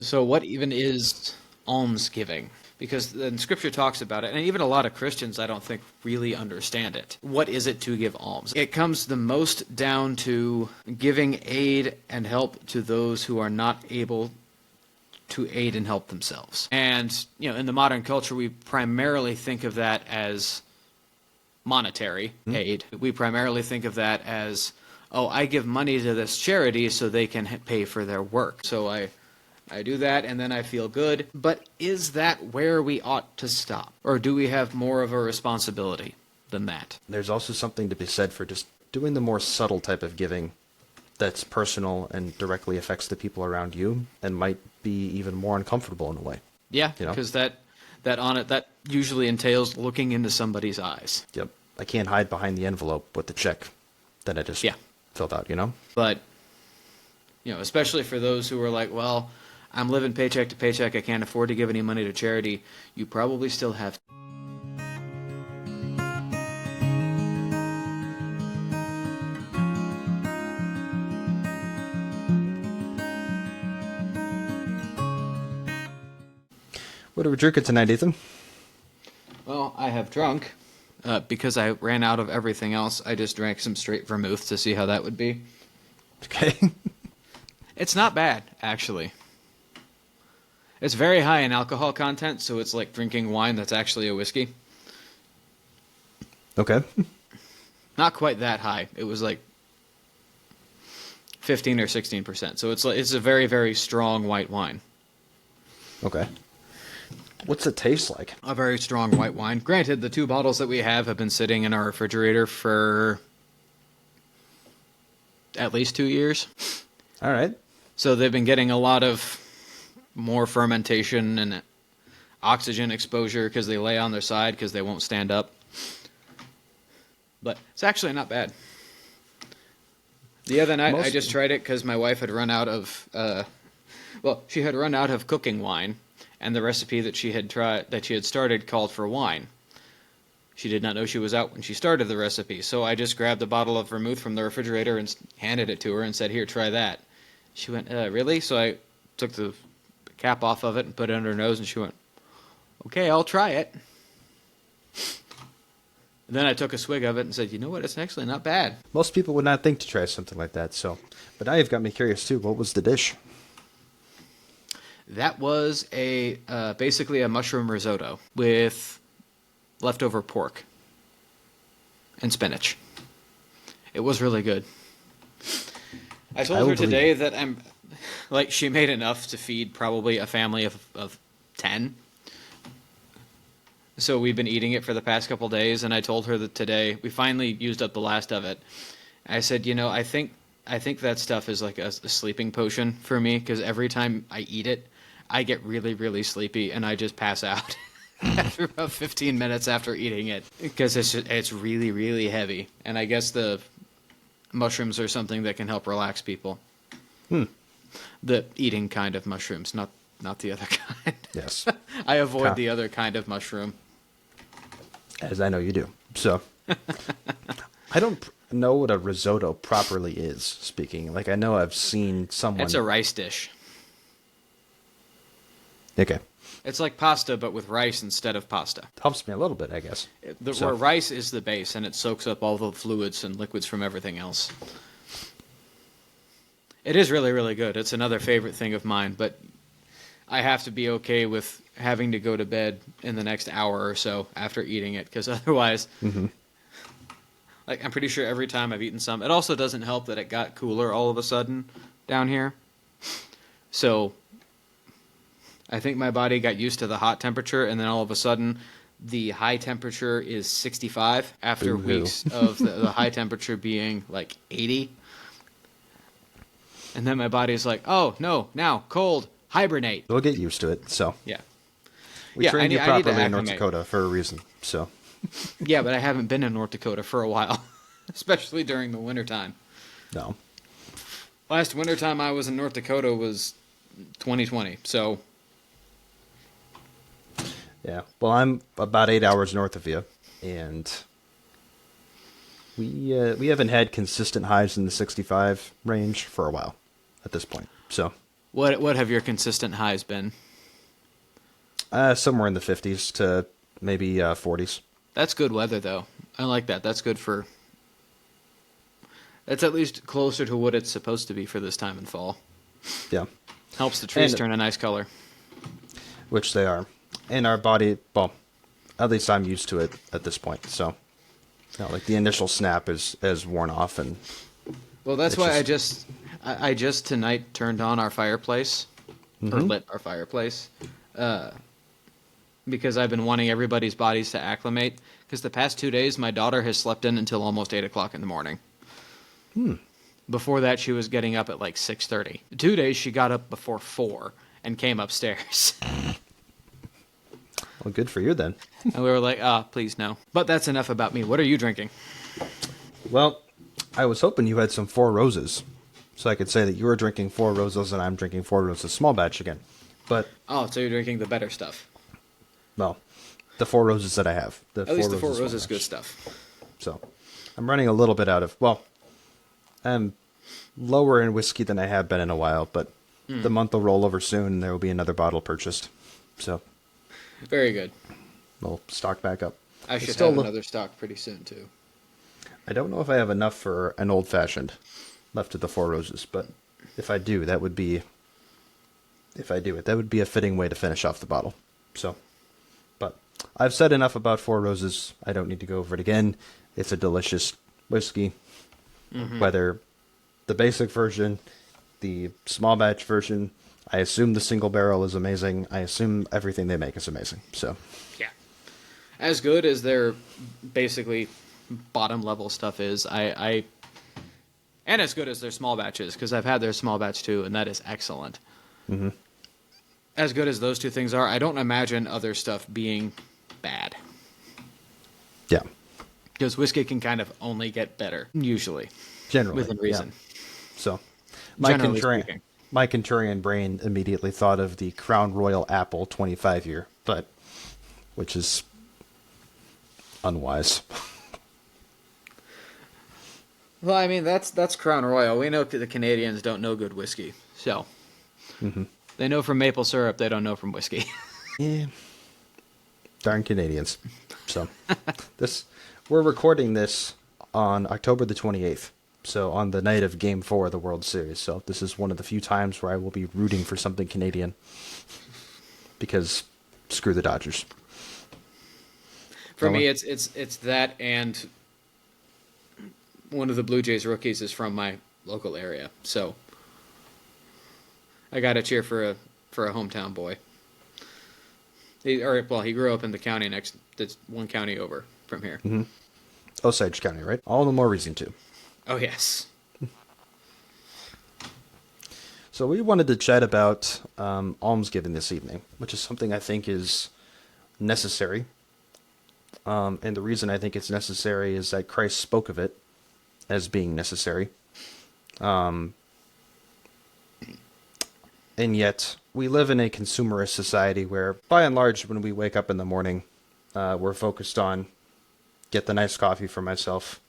So what even is almsgiving? Because then Scripture talks about it, and even a lot of Christians, I don't think, really understand it. What is it to give alms? It comes the most down to giving aid and help to those who are not able to aid and help themselves. And, in the modern culture, we primarily think of that as monetary aid. We primarily think of that as, oh, I give money to this charity so they can pay for their work. So I do that and then I feel good. But is that where we ought to stop? Or do we have more of a responsibility than that? There's also something to be said for just doing the more subtle type of giving that's personal and directly affects the people around you and might be even more uncomfortable in a way. Yeah, because that usually entails looking into somebody's eyes. Yep. I can't hide behind the envelope with the check that I just filled out, But, especially for those who are like, well, I'm living paycheck to paycheck, I can't afford to give any money to charity, you probably still have. What are we drinking tonight, Ethan? Well, I have drunk. Because I ran out of everything else, I just drank some straight vermouth to see how that would be. Okay. It's not bad, actually. It's very high in alcohol content, so it's like drinking wine that's actually a whiskey. Okay. Not quite that high. It was like 15 or 16%. So it's a very, very strong white wine. Okay. What's it taste like? A very strong white wine. Granted, the 2 bottles that we have been sitting in our refrigerator for at least 2 years. All right. So they've been getting a lot of more fermentation and oxygen exposure because they lay on their side because they won't stand up. But it's actually not bad. The other night, I just tried it because my wife had run out of, she had run out of cooking wine. And the recipe that she had started called for wine. She did not know she was out when she started the recipe, so I just grabbed a bottle of vermouth from the refrigerator and handed it to her and said, "Here, try that." She went, "Really?" So I took the cap off of it and put it under her nose, and she went, "Okay, I'll try it." And then I took a swig of it and said, "You know what? It's actually not bad." Most people would not think to try something like that, but now you've got me curious too. What was the dish? That was basically a mushroom risotto with leftover pork and spinach. It was really good. I told her today that she made enough to feed probably a family of 10. So we've been eating it for the past couple days, and I told her that today we finally used up the last of it. I said, I think that stuff is like a sleeping potion for me, because every time I eat it, I get really, really sleepy, and I just pass out after about 15 minutes after eating it, because it's really, really heavy. And I guess the mushrooms are something that can help relax people. The eating kind of mushrooms, not the other kind. Yes. I avoid the other kind of mushroom. As I know you do. So, I don't know what a risotto properly is, speaking. Like, I know I've seen someone... It's a rice dish. Okay. It's like pasta, but with rice instead of pasta. Helps me a little bit, I guess. Where rice is the base, and it soaks up all the fluids and liquids from everything else. It is really, really good. It's another favorite thing of mine, but I have to be okay with having to go to bed in the next hour or so after eating it, because otherwise, I'm pretty sure every time I've eaten some, it also doesn't help that it got cooler all of a sudden down here. So I think my body got used to the hot temperature, and then all of a sudden, the high temperature is 65 after weeks of the high temperature being like 80. And then my body's like, oh, no, now, cold, hibernate. We'll get used to it, so. Yeah. We trained you properly in North Dakota for a reason, so. Yeah, but I haven't been in North Dakota for a while, especially during the wintertime. No. Last wintertime I was in North Dakota was 2020, so. Yeah, well, I'm about 8 hours north of you, and we haven't had consistent highs in the 65 range for a while at this point. So What have your consistent highs been? Somewhere in the 50s to maybe 40s. That's good weather, though. I like that. That's good for... That's at least closer to what it's supposed to be for this time in fall. Yeah. Helps the trees And- turn a nice color. Which they are. And our body, well, at least I'm used to it at this point. So, like the initial snap is worn off, and Well, that's It's why just- I just tonight turned on our fireplace, or lit our fireplace, because I've been wanting everybody's bodies to acclimate. Because the past 2 days, my daughter has slept in until almost 8 o'clock in the morning. Before that, she was getting up at like 6:30. 2 days, she got up before 4 and came upstairs. well, good for you then. And we were like, please no. But that's enough about me. What are you drinking? Well, I was hoping you had some Four Roses, so I could say that you were drinking Four Roses and I'm drinking Four Roses small batch again. But, Oh, so you're drinking the better stuff. well, the Four Roses that I have. At least the Four small Roses batch. good stuff. So, I'm running a little bit out of, well, I'm lower in whiskey than I have been in a while, but the month will roll over soon and there will be another bottle purchased. So, Very good. we'll stock back up. I It's should still have lo- another stock pretty soon, too. I don't know if I have enough for an old-fashioned left of the Four Roses, but if I do, that would be... If I do it, that would be a fitting way to finish off the bottle. So, but I've said enough about Four Roses. I don't need to go over it again. It's a delicious whiskey. Whether the basic version, the small batch version, I assume the single barrel is amazing. I assume everything they make is amazing. So, Yeah. As good as their basically bottom level stuff is, and as good as their small batches, because I've had their small batch too, and that is excellent. As good as those two things are, I don't imagine other stuff being bad. yeah, Because whiskey can kind of only get better, usually, generally. within reason. Yeah. So, my Generally speaking. Contrarian brain immediately thought of the Crown Royal Apple 25 year, but which is unwise. Well, I mean, that's Crown Royal. We know the Canadians don't know good whiskey, so they know from maple syrup. They don't know from whiskey. Yeah. Darn Canadians. So, we're recording this on October the 28th. So, on the night of Game 4 of the World Series. So, this is one of the few times where I will be rooting for something Canadian. Because, screw the Dodgers. For me, Noah? it's that, and one of the Blue Jays rookies is from my local area, so I got to cheer for a hometown boy. He grew up in the county next. That's one county over from here. Osage County, right? All the more reason to. Oh yes. So we wanted to chat about almsgiving this evening, which is something I think is necessary. And the reason I think it's necessary is that Christ spoke of it as being necessary. And yet, we live in a consumerist society where, by and large, when we wake up in the morning, we're focused on get the nice coffee for myself.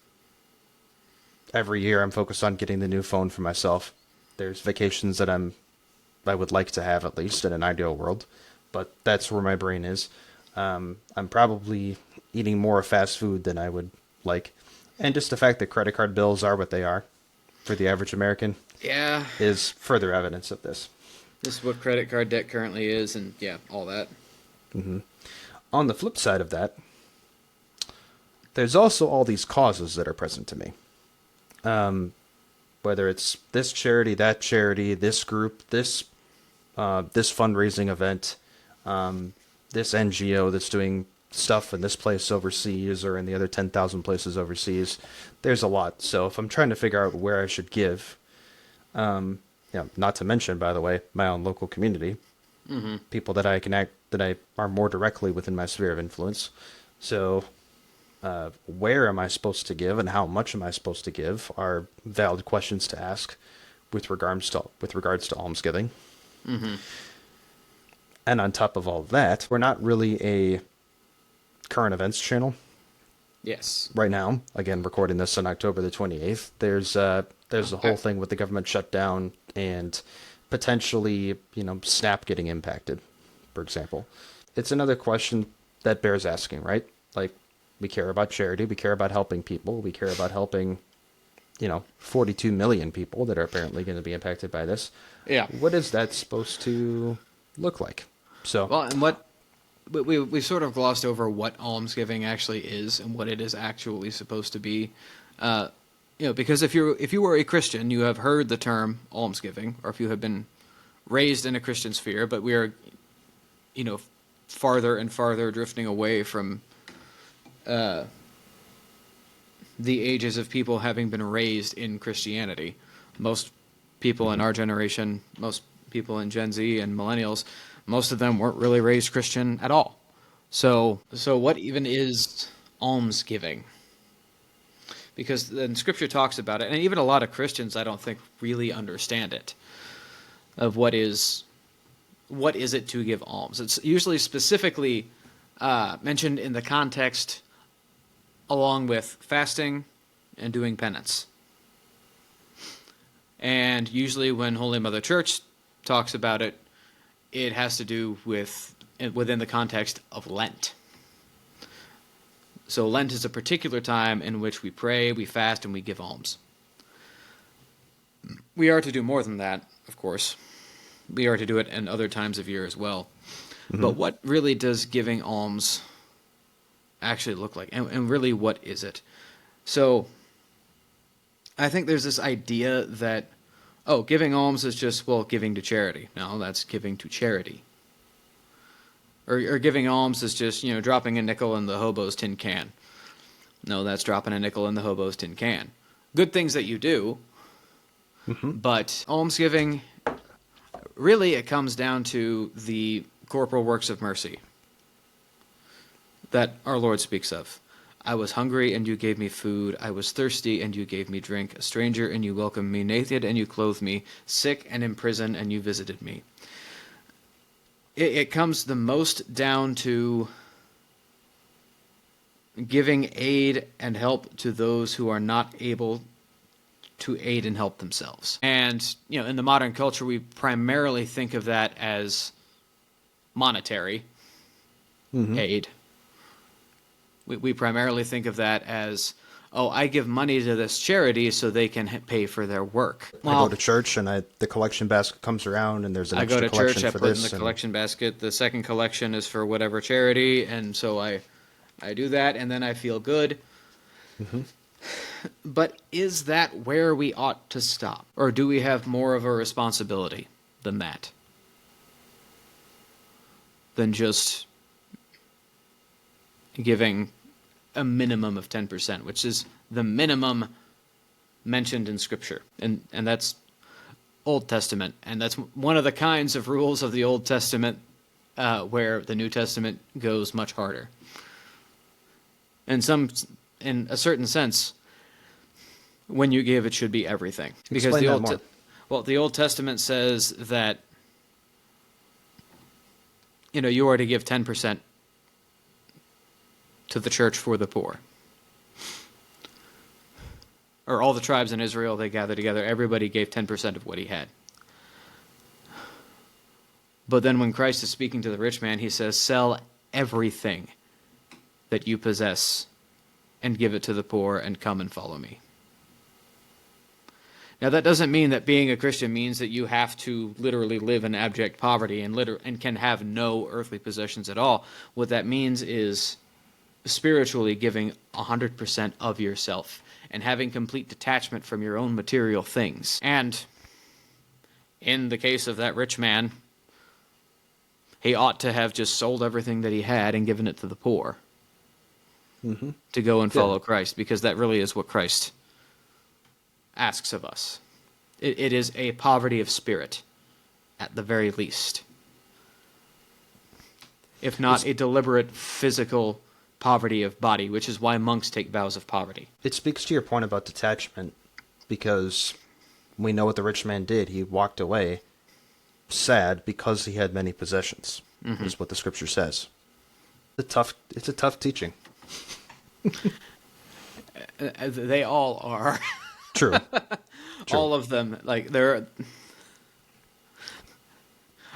Every year, I'm focused on getting the new phone for myself. There's vacations that I would like to have, at least, in an ideal world. But that's where my brain is. I'm probably eating more fast food than I would like. And just the fact that credit card bills are what they are for the average American Yeah. is further evidence of this. This is what credit card debt currently is, and yeah, all that. On the flip side of that, there's also all these causes that are present to me. Whether it's this charity, that charity, this group, this fundraising event, this NGO that's doing stuff in this place overseas or in the other 10,000 places overseas. There's a lot. So if I'm trying to figure out where I should give, not to mention, by the way, my own local community, people that I are more directly within my sphere of influence. So where am I supposed to give and how much am I supposed to give are valid questions to ask with regards to almsgiving. And on top of all that, we're not really a current events channel Yes. right now. Again, recording this on October the 28th. There's the whole thing with the government shutdown and potentially, SNAP getting impacted, for example. It's another question that bears asking, right? Like, we care about charity, we care about helping people, we care about helping, 42 million people that are apparently going to be impacted by this. Yeah. What is that supposed to look like? So, Well, and what we sort of glossed over what almsgiving actually is and what it is actually supposed to be. Because if you were a Christian, you have heard the term almsgiving, or if you have been raised in a Christian sphere, but we are, farther and farther drifting away from the ages of people having been raised in Christianity. Most people in our generation, most people in Gen Z and millennials, most of them weren't really raised Christian at all. So what even is almsgiving? Because then Scripture talks about it, and even a lot of Christians, I don't think, really understand it, of what is it to give alms. It's usually specifically mentioned in the context along with fasting and doing penance. And usually when Holy Mother Church talks about it, it has to do within the context of Lent. So Lent is a particular time in which we pray, we fast, and we give alms. We are to do more than that, of course. We are to do it in other times of year as well. Mm-hmm. But what really does giving alms actually look like? And really, what is it? So I think there's this idea that, giving alms is just, giving to charity. No, that's giving to charity. Or giving alms is just, dropping a nickel in the hobo's tin can. No, that's dropping a nickel in the hobo's tin can. Good things that you do, but almsgiving, really it comes down to the corporal works of mercy that our Lord speaks of. I was hungry, and you gave me food. I was thirsty, and you gave me drink. A stranger, and you welcomed me. Naked, and you clothed me. Sick and in prison, and you visited me. It comes the most down to giving aid and help to those who are not able to aid and help themselves. And, in the modern culture, we primarily think of that as monetary aid. We primarily think of that as, I give money to this charity so they can pay for their work. I go to church and the collection basket comes around and there's an extra collection for this. I go to church, I put in the collection basket. The second collection is for whatever charity, and so I do that, and then I feel good. But is that where we ought to stop? Or do we have more of a responsibility than that? Than just giving a minimum of 10%, which is the minimum mentioned in Scripture. And that's Old Testament. And that's one of the kinds of rules of the Old Testament where the New Testament goes much harder. In a certain sense, when you give, it should be everything. Because the Old Testament says that you are to give 10% to the church for the poor. Or all the tribes in Israel, they gathered together. Everybody gave 10% of what he had. But then when Christ is speaking to the rich man, he says, sell everything that you possess and give it to the poor and come and follow me. Now, that doesn't mean that being a Christian means that you have to literally live in abject poverty and can have no earthly possessions at all. What that means is spiritually giving 100% of yourself and having complete detachment from your own material things. And in the case of that rich man, he ought to have just sold everything that he had and given it to the poor to go and follow Christ, because that really is what Christ asks of us. It is a poverty of spirit, at the very least. If not a deliberate physical poverty of body, which is why monks take vows of poverty. It speaks to your point about detachment, because we know what the rich man did. He walked away sad because he had many possessions, is what the Scripture says. It's a tough teaching. They all are. True. All of them. Like,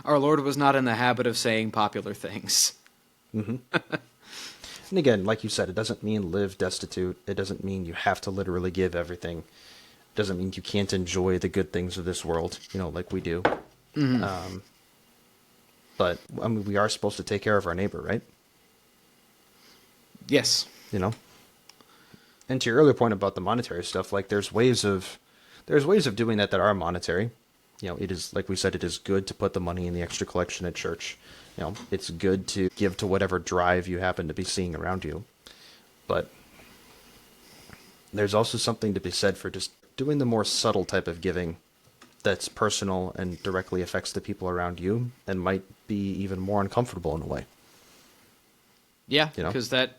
Our Lord was not in the habit of saying popular things. And again, like you said, it doesn't mean live destitute. It doesn't mean you have to literally give everything. It doesn't mean you can't enjoy the good things of this world, like we do. But, I mean, we are supposed to take care of our neighbor, right? Yes. And to your earlier point about the monetary stuff, like there's ways of doing that are monetary. It is, like we said, it is good to put the money in the extra collection at church. It's good to give to whatever drive you happen to be seeing around you. But there's also something to be said for just doing the more subtle type of giving that's personal and directly affects the people around you and might be even more uncomfortable in a way. Yeah, because that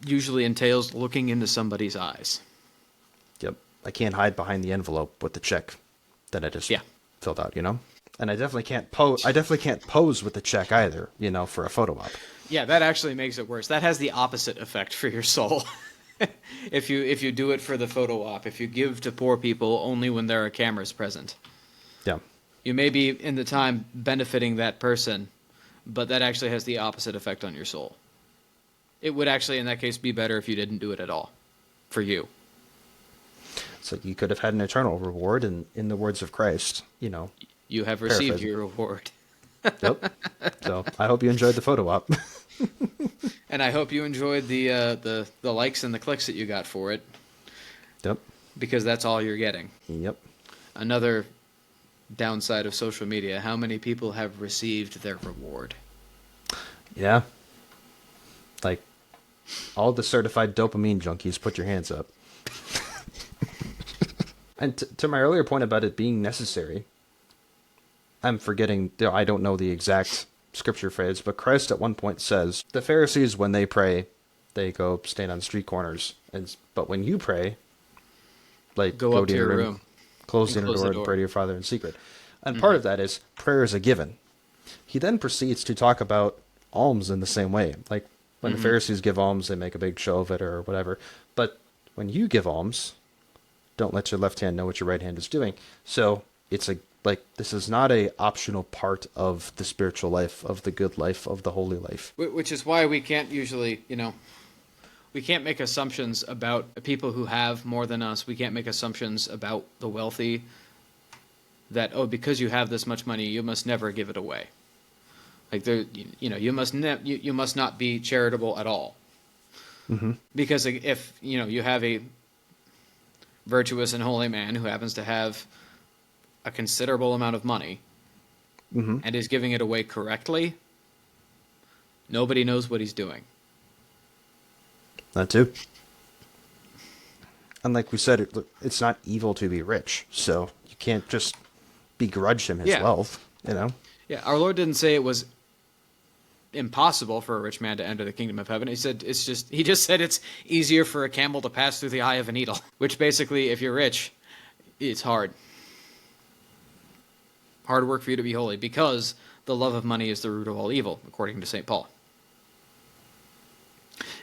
usually entails looking into somebody's eyes. Yep. I can't hide behind the envelope with the check that I just filled out, And I definitely can't pose with the check either, for a photo op. Yeah, that actually makes it worse. That has the opposite effect for your soul. If you do it for the photo op, if you give to poor people only when there are cameras present. Yeah. You may be in the time benefiting that person, but that actually has the opposite effect on your soul. It would actually, in that case, be better if you didn't do it at all, for you. So you could have had an eternal reward, and in the words of Christ, You have received your reward. Yep. So I hope you enjoyed the photo op. And I hope you enjoyed the likes and the clicks that you got for it. Yep. Because that's all you're getting. Yep. Another downside of social media, how many people have received their reward? Yeah. Like, all the certified dopamine junkies, put your hands up. And to my earlier point about it being necessary, I'm forgetting, I don't know the exact scripture phrase, but Christ at one point says, the Pharisees, when they pray, they go stand on street corners. But when you pray, like, go up to your room, close the inner door, and pray to your Father in secret. And part of that is prayer is a given. He then proceeds to talk about alms in the same way. Like, when the Pharisees give alms, they make a big show of it or whatever. But when you give alms, don't let your left hand know what your right hand is doing. So it's this is not a optional part of the spiritual life, of the good life, of the holy life. Which is why we can't usually, we can't make assumptions about people who have more than us. We can't make assumptions about the wealthy that, because you have this much money, you must never give it away. Like, you must not be charitable at all. Mm-hmm. Because if, you have a virtuous and holy man who happens to have a considerable amount of money and is giving it away correctly, nobody knows what he's doing. That too. And like we said, it's not evil to be rich, so you can't just begrudge him his wealth, Yeah, our Lord didn't say it was impossible for a rich man to enter the kingdom of heaven. He just said it's easier for a camel to pass through the eye of a needle, which basically, if you're rich, it's hard. Hard work for you to be holy, because the love of money is the root of all evil, according to St. Paul.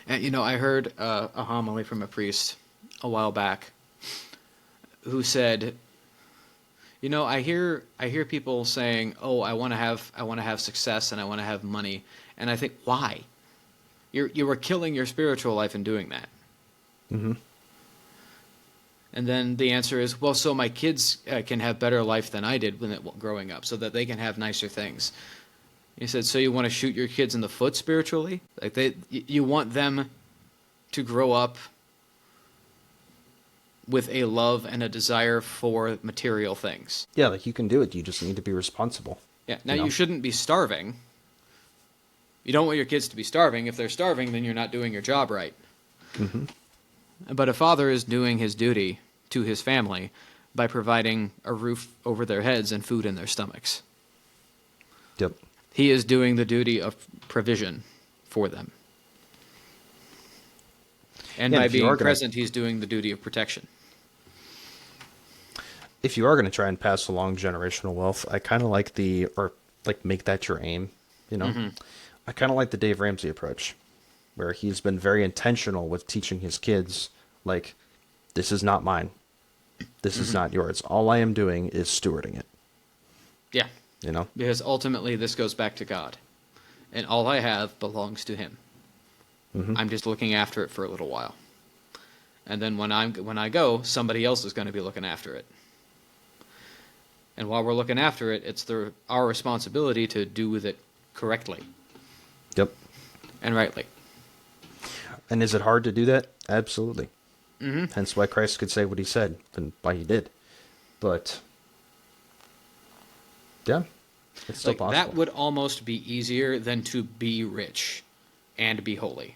And, I heard a homily from a priest a while back who said, I hear people saying, "Oh, I want to have success and I want to have money," and I think, why? You are killing your spiritual life in doing that. Mm-hmm. And then the answer is, well, so my kids can have better life than I did growing up, so that they can have nicer things. He said, so you want to shoot your kids in the foot spiritually? Like, you want them to grow up with a love and a desire for material things. Yeah, like, you can do it. You just need to be responsible. Yeah. Now, you shouldn't be starving. You don't want your kids to be starving. If they're starving, then you're not doing your job right. Mm-hmm. But a father is doing his duty to his family by providing a roof over their heads and food in their stomachs. Yep. He is doing the duty of provision for them. And by being present, he's doing the duty of protection. If you are going to try and pass along generational wealth, I kind of like make that your aim, Mm-hmm. I kind of like the Dave Ramsey approach, where he's been very intentional with teaching his kids, like, this is not mine. This is not yours. All I am doing is stewarding it. Yeah. You know? Because ultimately this goes back to God. And all I have belongs to him. Mm-hmm. I'm just looking after it for a little while. And then when I go, somebody else is going to be looking after it. And while we're looking after it, it's our responsibility to do with it correctly. Yep. And rightly. And is it hard to do that? Absolutely. Mm-hmm. Hence why Christ could say what he said and why he did. But, yeah, it's still possible. That would almost be easier than to be rich and be holy.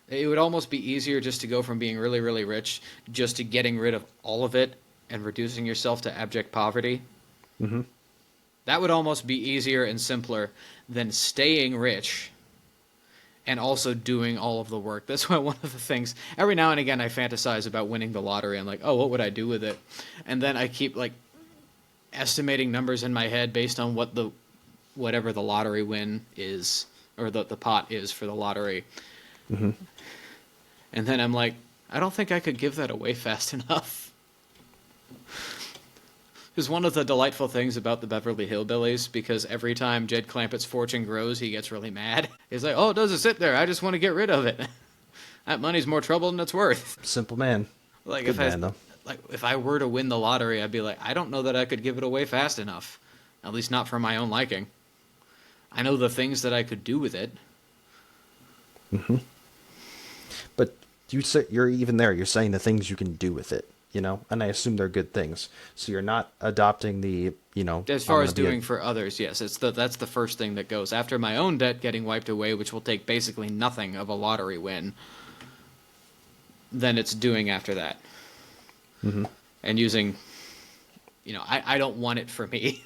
It would almost be easier just to go from being really, really rich just to getting rid of all of it and reducing yourself to abject poverty. Mm-hmm. That would almost be easier and simpler than staying rich and also doing all of the work. That's why one of the things, every now and again I fantasize about winning the lottery. I'm like, oh, what would I do with it? And then I keep estimating numbers in my head based on whatever the lottery win is, or the pot is for the lottery. Mm-hmm. And then I'm like, I don't think I could give that away fast enough. Because one of the delightful things about the Beverly Hillbillies, because every time Jed Clampett's fortune grows, he gets really mad. He's like, oh, it doesn't sit there. I just want to get rid of it. That money's more trouble than it's worth. Simple man. Good man, though. If I were to win the lottery, I'd be like, I don't know that I could give it away fast enough. At least not for my own liking. I know the things that I could do with it. Mm-hmm. But you're even there. You're saying the things you can do with it. You know, and I assume they're good things. So you're not adopting the, As far as doing for others, yes. That's the first thing that goes. After my own debt getting wiped away, which will take basically nothing of a lottery win, then it's doing after that. Mm-hmm. And using, I don't want it for me.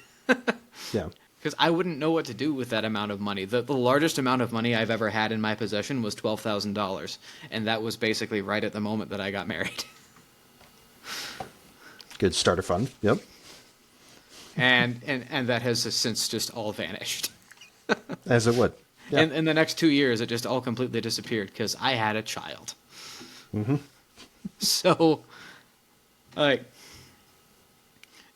Yeah. Because I wouldn't know what to do with that amount of money. The largest amount of money I've ever had in my possession was $12,000. And that was basically right at the moment that I got married. Good starter fund. Yep. And that has since just all vanished. As it would. Yeah. In the next 2 years, it just all completely disappeared because I had a child. Mm-hmm. So, if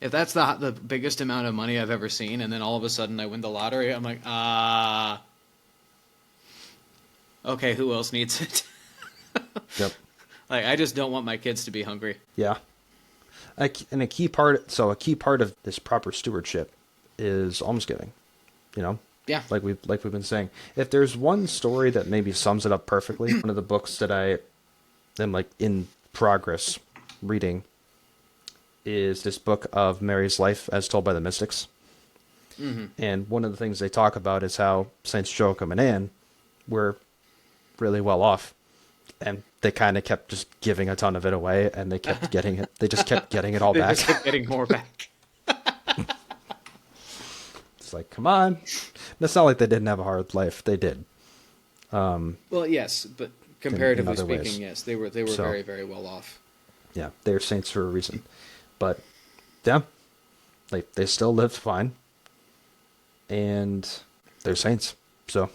that's the biggest amount of money I've ever seen, and then all of a sudden I win the lottery, I'm like, okay, who else needs it? Yep. I just don't want my kids to be hungry. Yeah. And a key part of this proper stewardship is almsgiving. Yeah. Like we've been saying. If there's one story that maybe sums it up perfectly, one of the books that I am in progress reading is this book of Mary's life as told by the mystics. Mm-hmm. And one of the things they talk about is how Saints Joachim and Anne were really well off. And they kind of kept just giving a ton of it away, and they kept getting it. They just kept getting it all back. Just kept getting more back. It's like, come on. It's not like they didn't have a hard life. They did. Well, yes, but comparatively speaking, ways. Yes, they were very, very well off. Yeah, they're saints for a reason. But, yeah, they still lived fine. And they're saints. So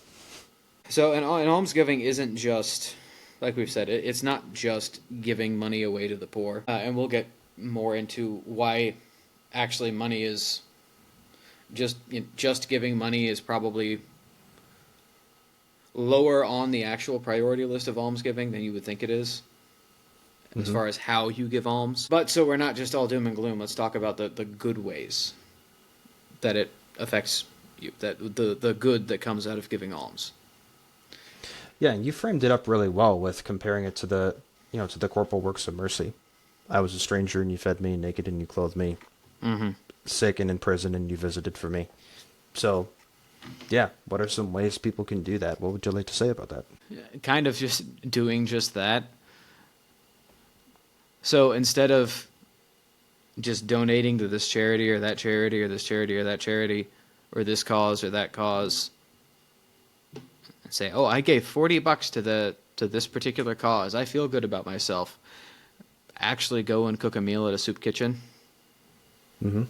an almsgiving isn't just... Like we've said, it's not just giving money away to the poor. And we'll get more into why actually money is just giving money is probably lower on the actual priority list of almsgiving than you would think it is, as far as how you give alms. But so we're not just all doom and gloom. Let's talk about the good ways that it affects you, that the good that comes out of giving alms. Yeah, and you framed it up really well with comparing it to the corporal works of mercy. I was a stranger and you fed me, naked and you clothed me, sick and in prison and you visited for me. So, yeah, what are some ways people can do that? What would you like to say about that? Kind of just doing just that. So instead of just donating to this charity or that charity or this charity or that charity or this cause or that cause, say, oh, I gave $40 to this particular cause. I feel good about myself. Actually go and cook a meal at a soup kitchen. Mm-hmm.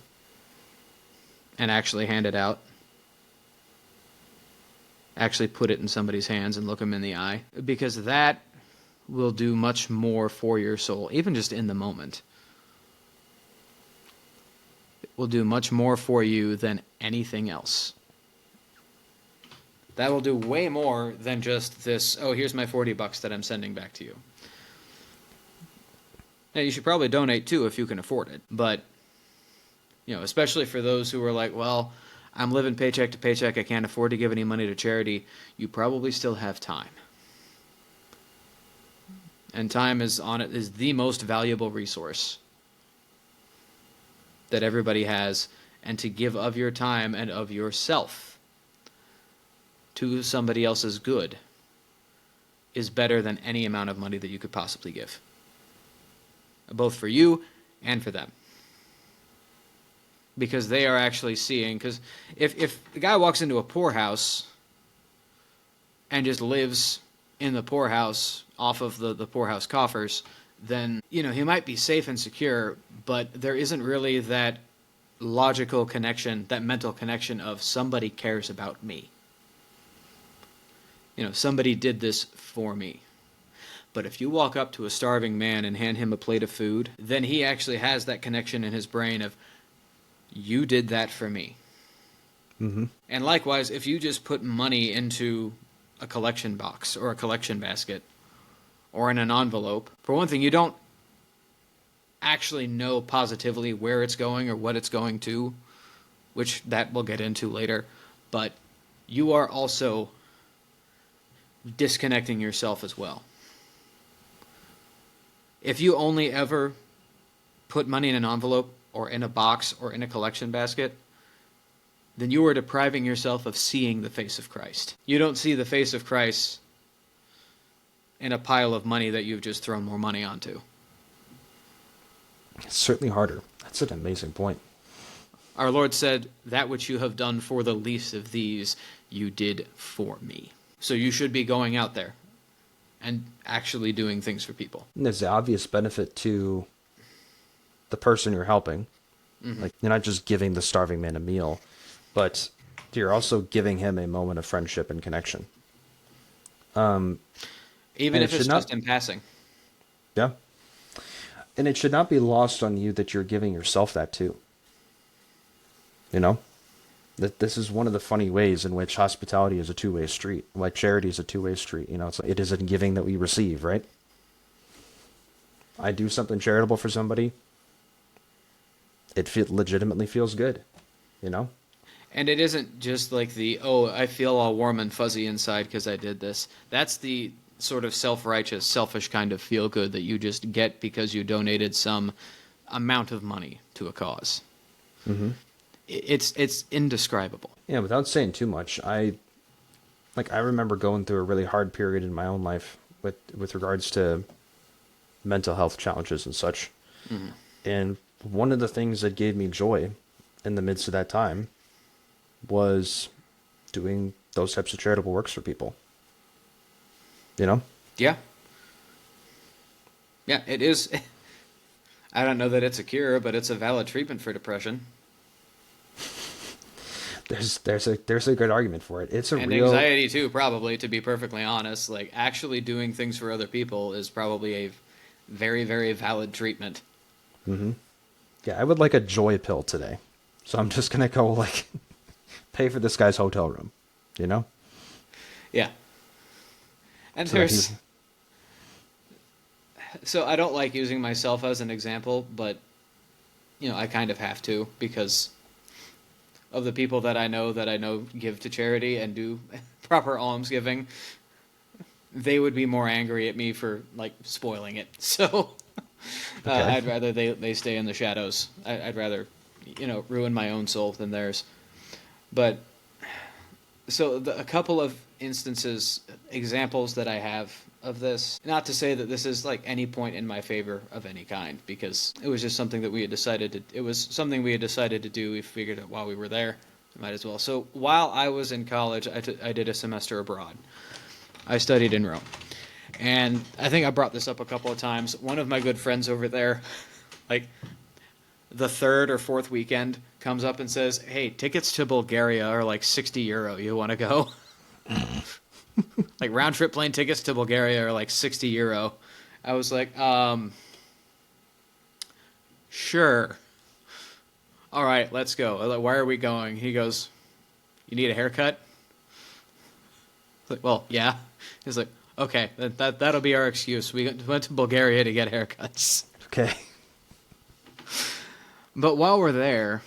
And actually hand it out. Actually put it in somebody's hands and look them in the eye. Because that will do much more for your soul, even just in the moment. will do much more for you than anything else. That will do way more than just this, oh, here's my $40 that I'm sending back to you. Now, you should probably donate too if you can afford it. But, especially for those who are like, well, I'm living paycheck to paycheck, I can't afford to give any money to charity, you probably still have time. And time is the most valuable resource that everybody has, and to give of your time and of yourself to somebody else's good is better than any amount of money that you could possibly give, both for you and for them, because they are actually seeing. Because if the guy walks into a poorhouse and just lives in the poorhouse off of the poorhouse coffers, then he might be safe and secure, but there isn't really that logical connection, that mental connection of somebody cares about me. Somebody did this for me. But if you walk up to a starving man and hand him a plate of food, then he actually has that connection in his brain of, you did that for me. Mm-hmm. And likewise, if you just put money into a collection box or a collection basket or in an envelope, for one thing, you don't actually know positively where it's going or what it's going to, which that we'll get into later, but you are also disconnecting yourself as well. If you only ever put money in an envelope or in a box or in a collection basket, then you are depriving yourself of seeing the face of Christ. You don't see the face of Christ in a pile of money that you've just thrown more money onto. It's certainly harder. That's an amazing point. Our Lord said, that which you have done for the least of these, you did for me. So you should be going out there and actually doing things for people. And there's the obvious benefit to the person you're helping. Mm-hmm. Like, you're not just giving the starving man a meal, but you're also giving him a moment of friendship and connection. Even if it's just in passing. Yeah. And it should not be lost on you that you're giving yourself that too. That this is one of the funny ways in which hospitality is a two-way street, like charity is a two-way street. It is in giving that we receive, right? I do something charitable for somebody, it legitimately feels good, And it isn't just like I feel all warm and fuzzy inside because I did this. That's the sort of self-righteous, selfish kind of feel-good that you just get because you donated some amount of money to a cause. Mm-hmm. It's indescribable. Yeah, without saying too much, I remember going through a really hard period in my own life with regards to mental health challenges and such. Mm-hmm. And one of the things that gave me joy in the midst of that time was doing those types of charitable works for people. Yeah. Yeah, it is. I don't know that it's a cure, but it's a valid treatment for depression. There's a good argument for it. It's and anxiety too, probably, to be perfectly honest. Like, actually doing things for other people is probably a very, very valid treatment. Mm-hmm. Yeah, I would like a joy pill today. So I'm just gonna go pay for this guy's hotel room. Yeah. And so I don't like using myself as an example, but I kind of have to, because of the people that I know give to charity and do proper almsgiving. They would be more angry at me for spoiling it. So okay. I'd rather they stay in the shadows. I'd rather ruin my own soul than theirs. But so a couple of examples that I have of this, not to say that this is any point in my favor of any kind, because it was just something that we had decided to do. We figured out while we were there, might as well. So while I was in college, I did a semester abroad. I studied in Rome. And I think I brought this up a couple of times. One of my good friends over there, the third or fourth weekend, comes up and says, hey, tickets to Bulgaria are €60. You want to go? Round trip plane tickets to Bulgaria are €60. I was like, sure. all right, let's go. I'm like, where are we going? He goes, you need a haircut? I'm like, well, yeah. He's like, okay, that'll be our excuse. We went to Bulgaria to get haircuts. Okay. But while we're there,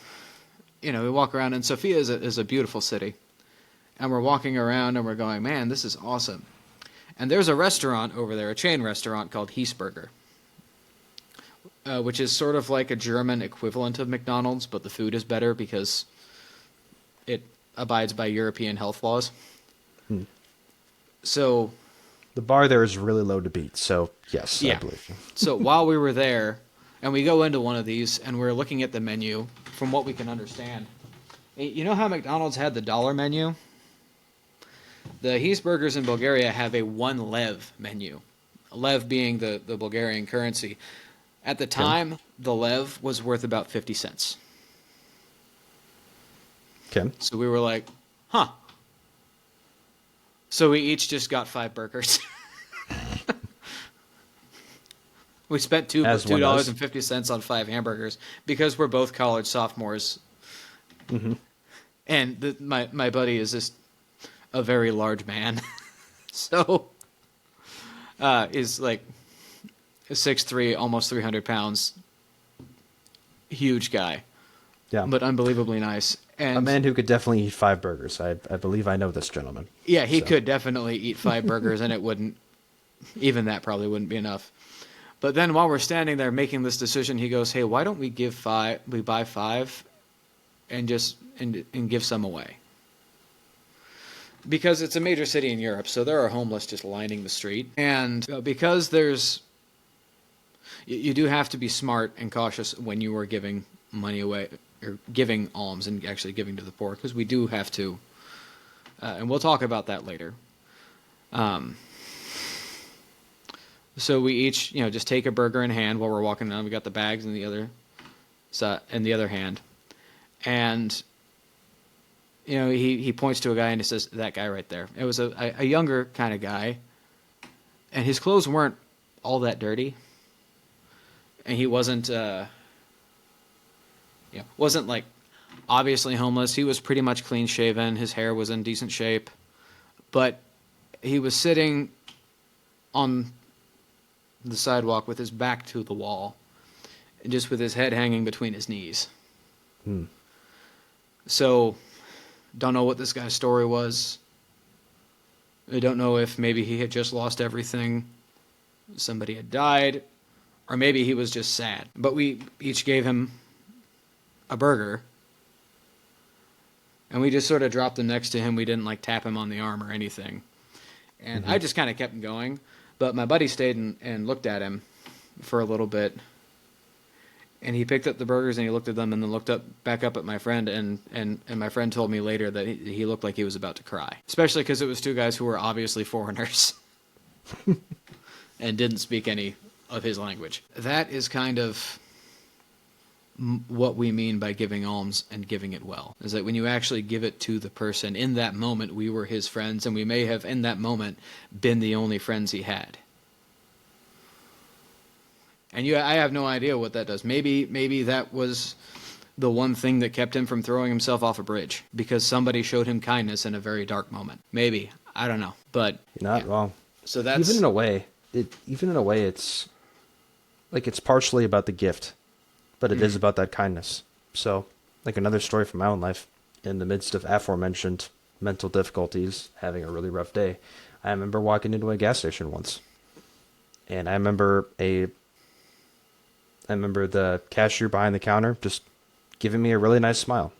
we walk around, and Sofia is a beautiful city. And we're walking around, and we're going, man, this is awesome. And there's a restaurant over there, a chain restaurant called Hiesberger, which is sort of like a German equivalent of McDonald's, but the food is better because it abides by European health laws. So the bar there is really low to beat, so yes, yeah. I believe you. So while we were there, and we go into one of these, and we're looking at the menu, from what we can understand. You know how McDonald's had the dollar menu? The Hiesbergers in Bulgaria have a 1 lev menu. Lev being the Bulgarian currency. At the time, the lev was worth about 50 cents. Okay. So we were like, huh. So we each just got 5 burgers. We spent $2.50 on 5 hamburgers because we're both college sophomores. Mm-hmm. And my buddy is just a very large man. So is like 6'3", almost 300 pounds. Huge guy. Yeah. But unbelievably nice. And a man who could definitely eat 5 burgers. I believe I know this gentleman. Yeah, he could definitely eat 5 burgers, and it wouldn't, even that probably wouldn't be enough. But then while we're standing there making this decision, he goes, hey, why don't we buy 5 and give some away? Because it's a major city in Europe, so there are homeless just lining the street. And because you do have to be smart and cautious when you are giving money away, or giving alms and actually giving to the poor, because we do have to, and we'll talk about that later. So we each, just take a burger in hand while we're walking down. We got the bags in the other hand, and he points to a guy and he says, "That guy right there." It was a younger kind of guy, and his clothes weren't all that dirty, and he wasn't like obviously homeless. He was pretty much clean shaven. His hair was in decent shape, but he was sitting on the sidewalk with his back to the wall and just with his head hanging between his knees. So don't know what this guy's story was. I don't know if maybe he had just lost everything, somebody had died, or maybe he was just sad. But we each gave him a burger, and we just sort of dropped him next to him. We didn't tap him on the arm or anything. And I just kind of kept him going. But my buddy stayed and looked at him for a little bit. And he picked up the burgers and he looked at them and then looked back up at my friend. And my friend told me later that he looked like he was about to cry. Especially because it was 2 guys who were obviously foreigners and didn't speak any of his language. That is kind of what we mean by giving alms and giving it well, is that when you actually give it to the person, in that moment we were his friends, and we may have in that moment been the only friends he had. And I have no idea what that does. Maybe that was the one thing that kept him from throwing himself off a bridge, because somebody showed him kindness in a very dark moment. Maybe, I don't know, but you're not wrong. So that's even in a way, it's like it's partially about the gift, but it is about that kindness. So, like another story from my own life, in the midst of aforementioned mental difficulties, having a really rough day, I remember walking into a gas station once, and I remember the cashier behind the counter just giving me a really nice smile.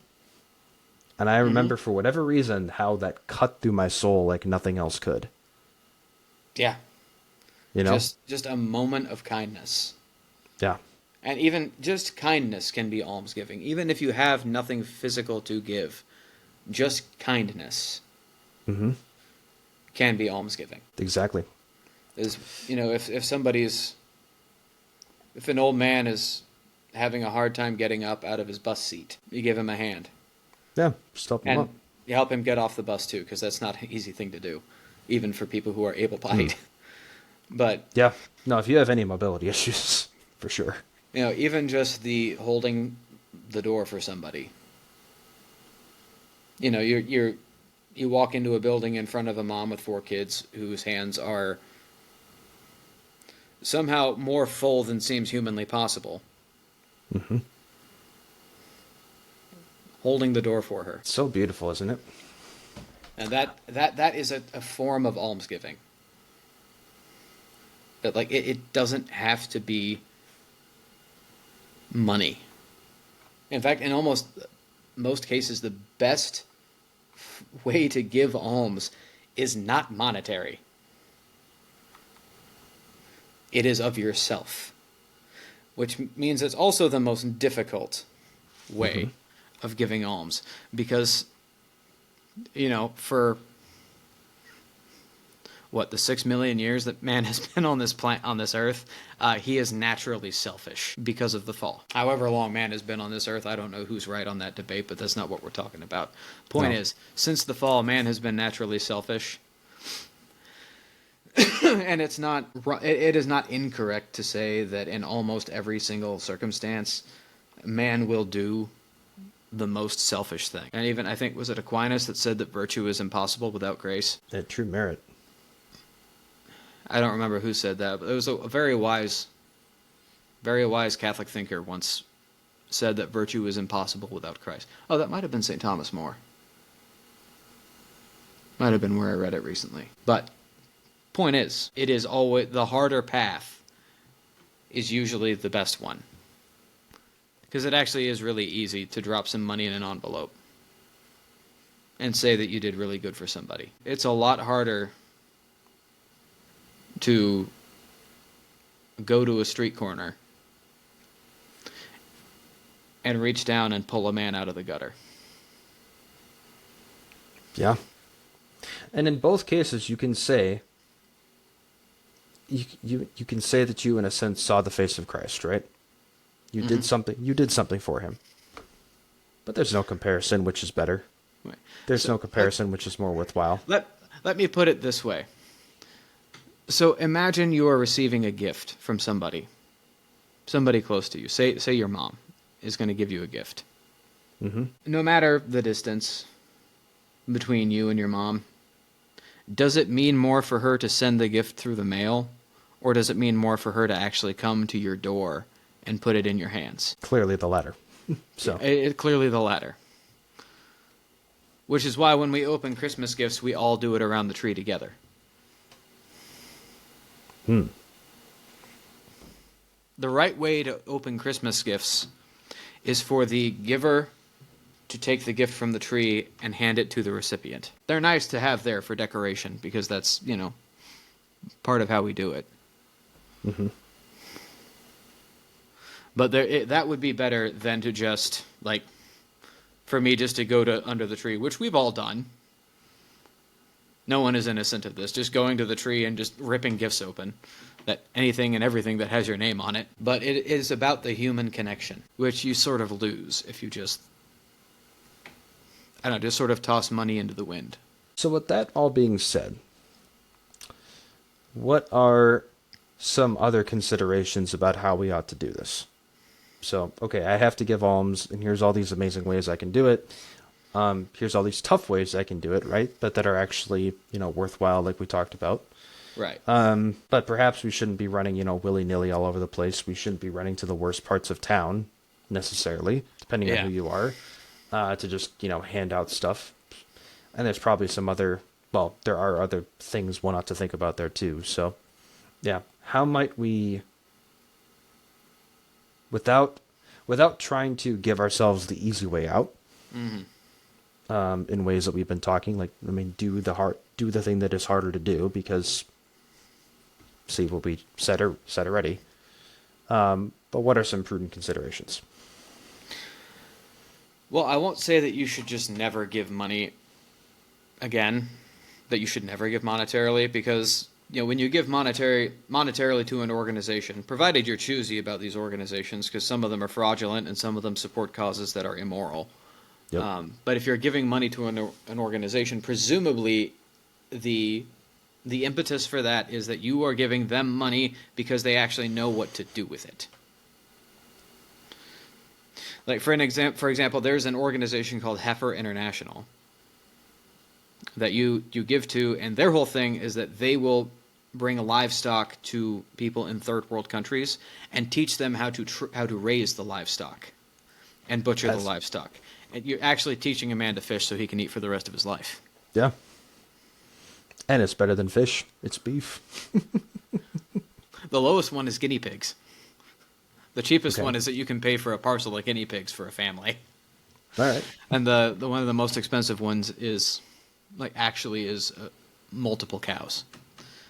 And I remember for whatever reason how that cut through my soul like nothing else could. Yeah. Just a moment of kindness. Yeah. And even just kindness can be almsgiving. Even if you have nothing physical to give, just kindness can be almsgiving. Exactly. If an old man is having a hard time getting up out of his bus seat, you give him a hand. Yeah, just help him up. You help him get off the bus too, because that's not an easy thing to do, even for people who are able-bodied. But yeah, no, if you have any mobility issues, for sure. Even just the holding the door for somebody. You know, you walk into a building in front of a mom with 4 kids whose hands are somehow more full than seems humanly possible. Mm-hmm. Holding the door for her. So beautiful, isn't it? And that is a form of almsgiving. But like it doesn't have to be money. In fact, in almost most cases, the best way to give alms is not monetary. It is of yourself, which means it's also the most difficult way of giving alms, because, you know, for the 6 million years that man has been on this earth, he is naturally selfish because of the fall. However long man has been on this earth, I don't know who's right on that debate, but that's not what we're talking about. Point is, since the fall, man has been naturally selfish. And it is not incorrect to say that in almost every single circumstance, man will do the most selfish thing. And even, I think, was it Aquinas that said that virtue is impossible without grace? True merit. I don't remember who said that, but it was a very wise Catholic thinker once said that virtue is impossible without Christ. Oh, that might have been St. Thomas More. Might have been where I read it recently. But point is, it is always the harder path is usually the best one. Because it actually is really easy to drop some money in an envelope and say that you did really good for somebody. It's a lot harder to go to a street corner and reach down and pull a man out of the gutter. Yeah. And in both cases, you can say, you can say that you, in a sense, saw the face of Christ, right? You did something for him. But there's no comparison which is better. Right. There's no comparison which is more worthwhile. Let me put it this way. So imagine you are receiving a gift from somebody close to you. Say your mom is going to give you a gift. Mm-hmm. No matter the distance between you and your mom, does it mean more for her to send the gift through the mail, or does it mean more for her to actually come to your door and put it in your hands? Clearly the latter. Clearly the latter. Which is why when we open Christmas gifts, we all do it around the tree together. The right way to open Christmas gifts is for the giver to take the gift from the tree and hand it to the recipient. They're nice to have there for decoration because that's, part of how we do it. Mm-hmm. But that would be better than to just, for me just to go to under the tree, which we've all done. No one is innocent of this. Just going to the tree and just ripping gifts open. That anything and everything that has your name on it. But it is about the human connection, which you sort of lose if you just sort of toss money into the wind. So with that all being said, what are some other considerations about how we ought to do this? So, okay, I have to give alms, and here's all these amazing ways I can do it. Here's all these tough ways I can do it, right? But that are actually, worthwhile, like we talked about. Right. But perhaps we shouldn't be running, willy-nilly all over the place. We shouldn't be running to the worst parts of town, necessarily, depending on who you are, to just, hand out stuff. And there's probably some other, there are other things one ought to think about there too. So, yeah, how might we, without trying to give ourselves the easy way out, in ways that we've been talking, do the thing that is harder to do, because see what we said already. But what are some prudent considerations? Well, I won't say that you should just never give money again, that you should never give monetarily, because when you give monetarily to an organization, provided you're choosy about these organizations, because some of them are fraudulent and some of them support causes that are immoral. Yep. But if you're giving money to an organization, presumably the impetus for that is that you are giving them money because they actually know what to do with it. Like for example, there's an organization called Heifer International that you give to, and their whole thing is that they will bring livestock to people in third world countries and teach them how to raise the livestock and butcher the livestock. And you're actually teaching a man to fish so he can eat for the rest of his life. Yeah. And it's better than fish. It's beef. The lowest one is guinea pigs. The cheapest one is that you can pay for a parcel of guinea pigs for a family. All right. And the one of the most expensive ones is multiple cows.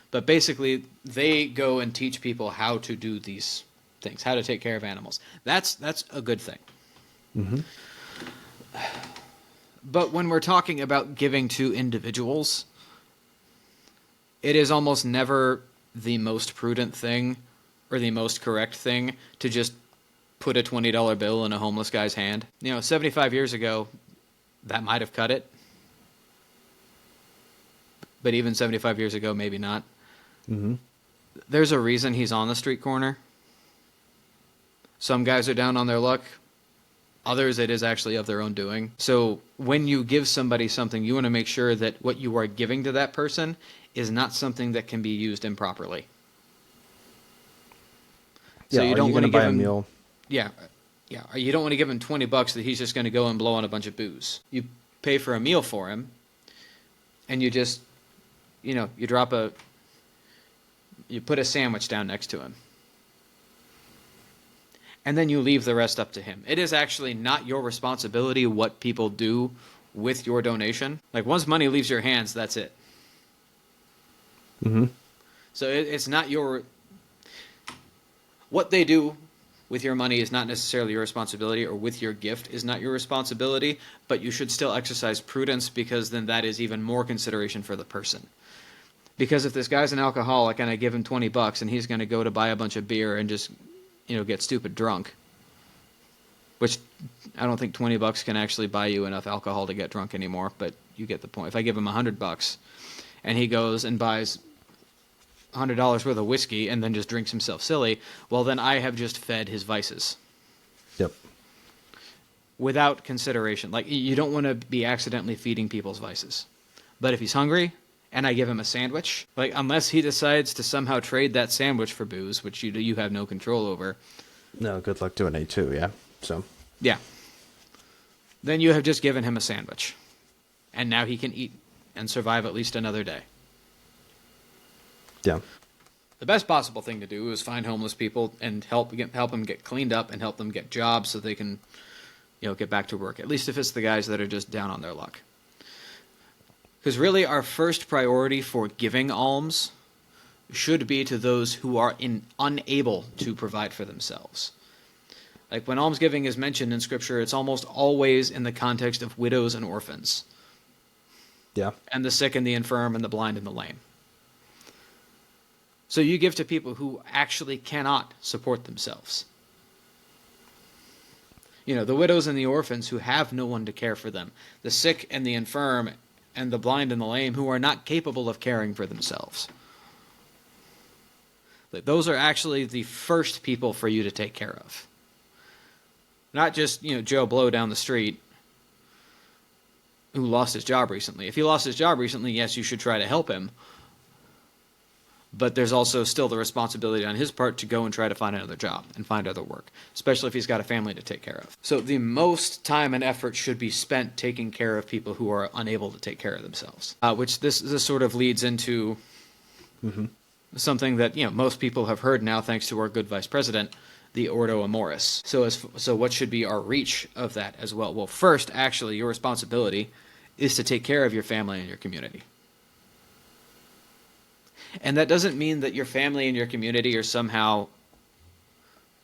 But basically, they go and teach people how to do these things, how to take care of animals. That's a good thing. Mm-hmm. But when we're talking about giving to individuals, it is almost never the most prudent thing or the most correct thing to just put a $20 bill in a homeless guy's hand. 75 years ago, that might have cut it. But even 75 years ago, maybe not. Mm-hmm. There's a reason he's on the street corner. Some guys are down on their luck. Others, it is actually of their own doing. So when you give somebody something, you want to make sure that what you are giving to that person is not something that can be used improperly. So you don't want to give him a meal. Yeah. You don't want to give him $20 that he's just going to go and blow on a bunch of booze. You pay for a meal for him, and you just, you put a sandwich down next to him. And then you leave the rest up to him. It is actually not your responsibility what people do with your donation. Like, once money leaves your hands, that's it. Mm-hmm. So it's not your... What they do with your money is not necessarily your responsibility, or with your gift is not your responsibility, but you should still exercise prudence, because then that is even more consideration for the person. Because if this guy's an alcoholic and I give him $20 and he's going to go to buy a bunch of beer and just, get stupid drunk, which I don't think $20 can actually buy you enough alcohol to get drunk anymore, but you get the point. If I give him $100 and he goes and buys $100 worth of whiskey and then just drinks himself silly, well, then I have just fed his vices. Yep. Without consideration. Like, you don't want to be accidentally feeding people's vices. But if he's hungry and I give him a sandwich, like, unless he decides to somehow trade that sandwich for booze, which you have no control over. No, good luck doing it too, yeah. So. Yeah. Then you have just given him a sandwich. And now he can eat and survive at least another day. Yeah. The best possible thing to do is find homeless people and help them get cleaned up and help them get jobs so they can, get back to work. At least if it's the guys that are just down on their luck. Because really, our first priority for giving alms should be to those who are unable to provide for themselves. Like, when almsgiving is mentioned in Scripture, it's almost always in the context of widows and orphans. Yeah. And the sick and the infirm and the blind and the lame. So you give to people who actually cannot support themselves. The widows and the orphans who have no one to care for them. The sick and the infirm and the blind and the lame who are not capable of caring for themselves. Those are actually the first people for you to take care of. Not just, Joe Blow down the street who lost his job recently. If he lost his job recently, yes, you should try to help him. But there's also still the responsibility on his part to go and try to find another job and find other work, especially if he's got a family to take care of. So the most time and effort should be spent taking care of people who are unable to take care of themselves, which this sort of leads into something that most people have heard now, thanks to our good vice president, the Ordo Amoris. So what should be our reach of that as well? Well, first, actually, your responsibility is to take care of your family and your community. And that doesn't mean that your family and your community are somehow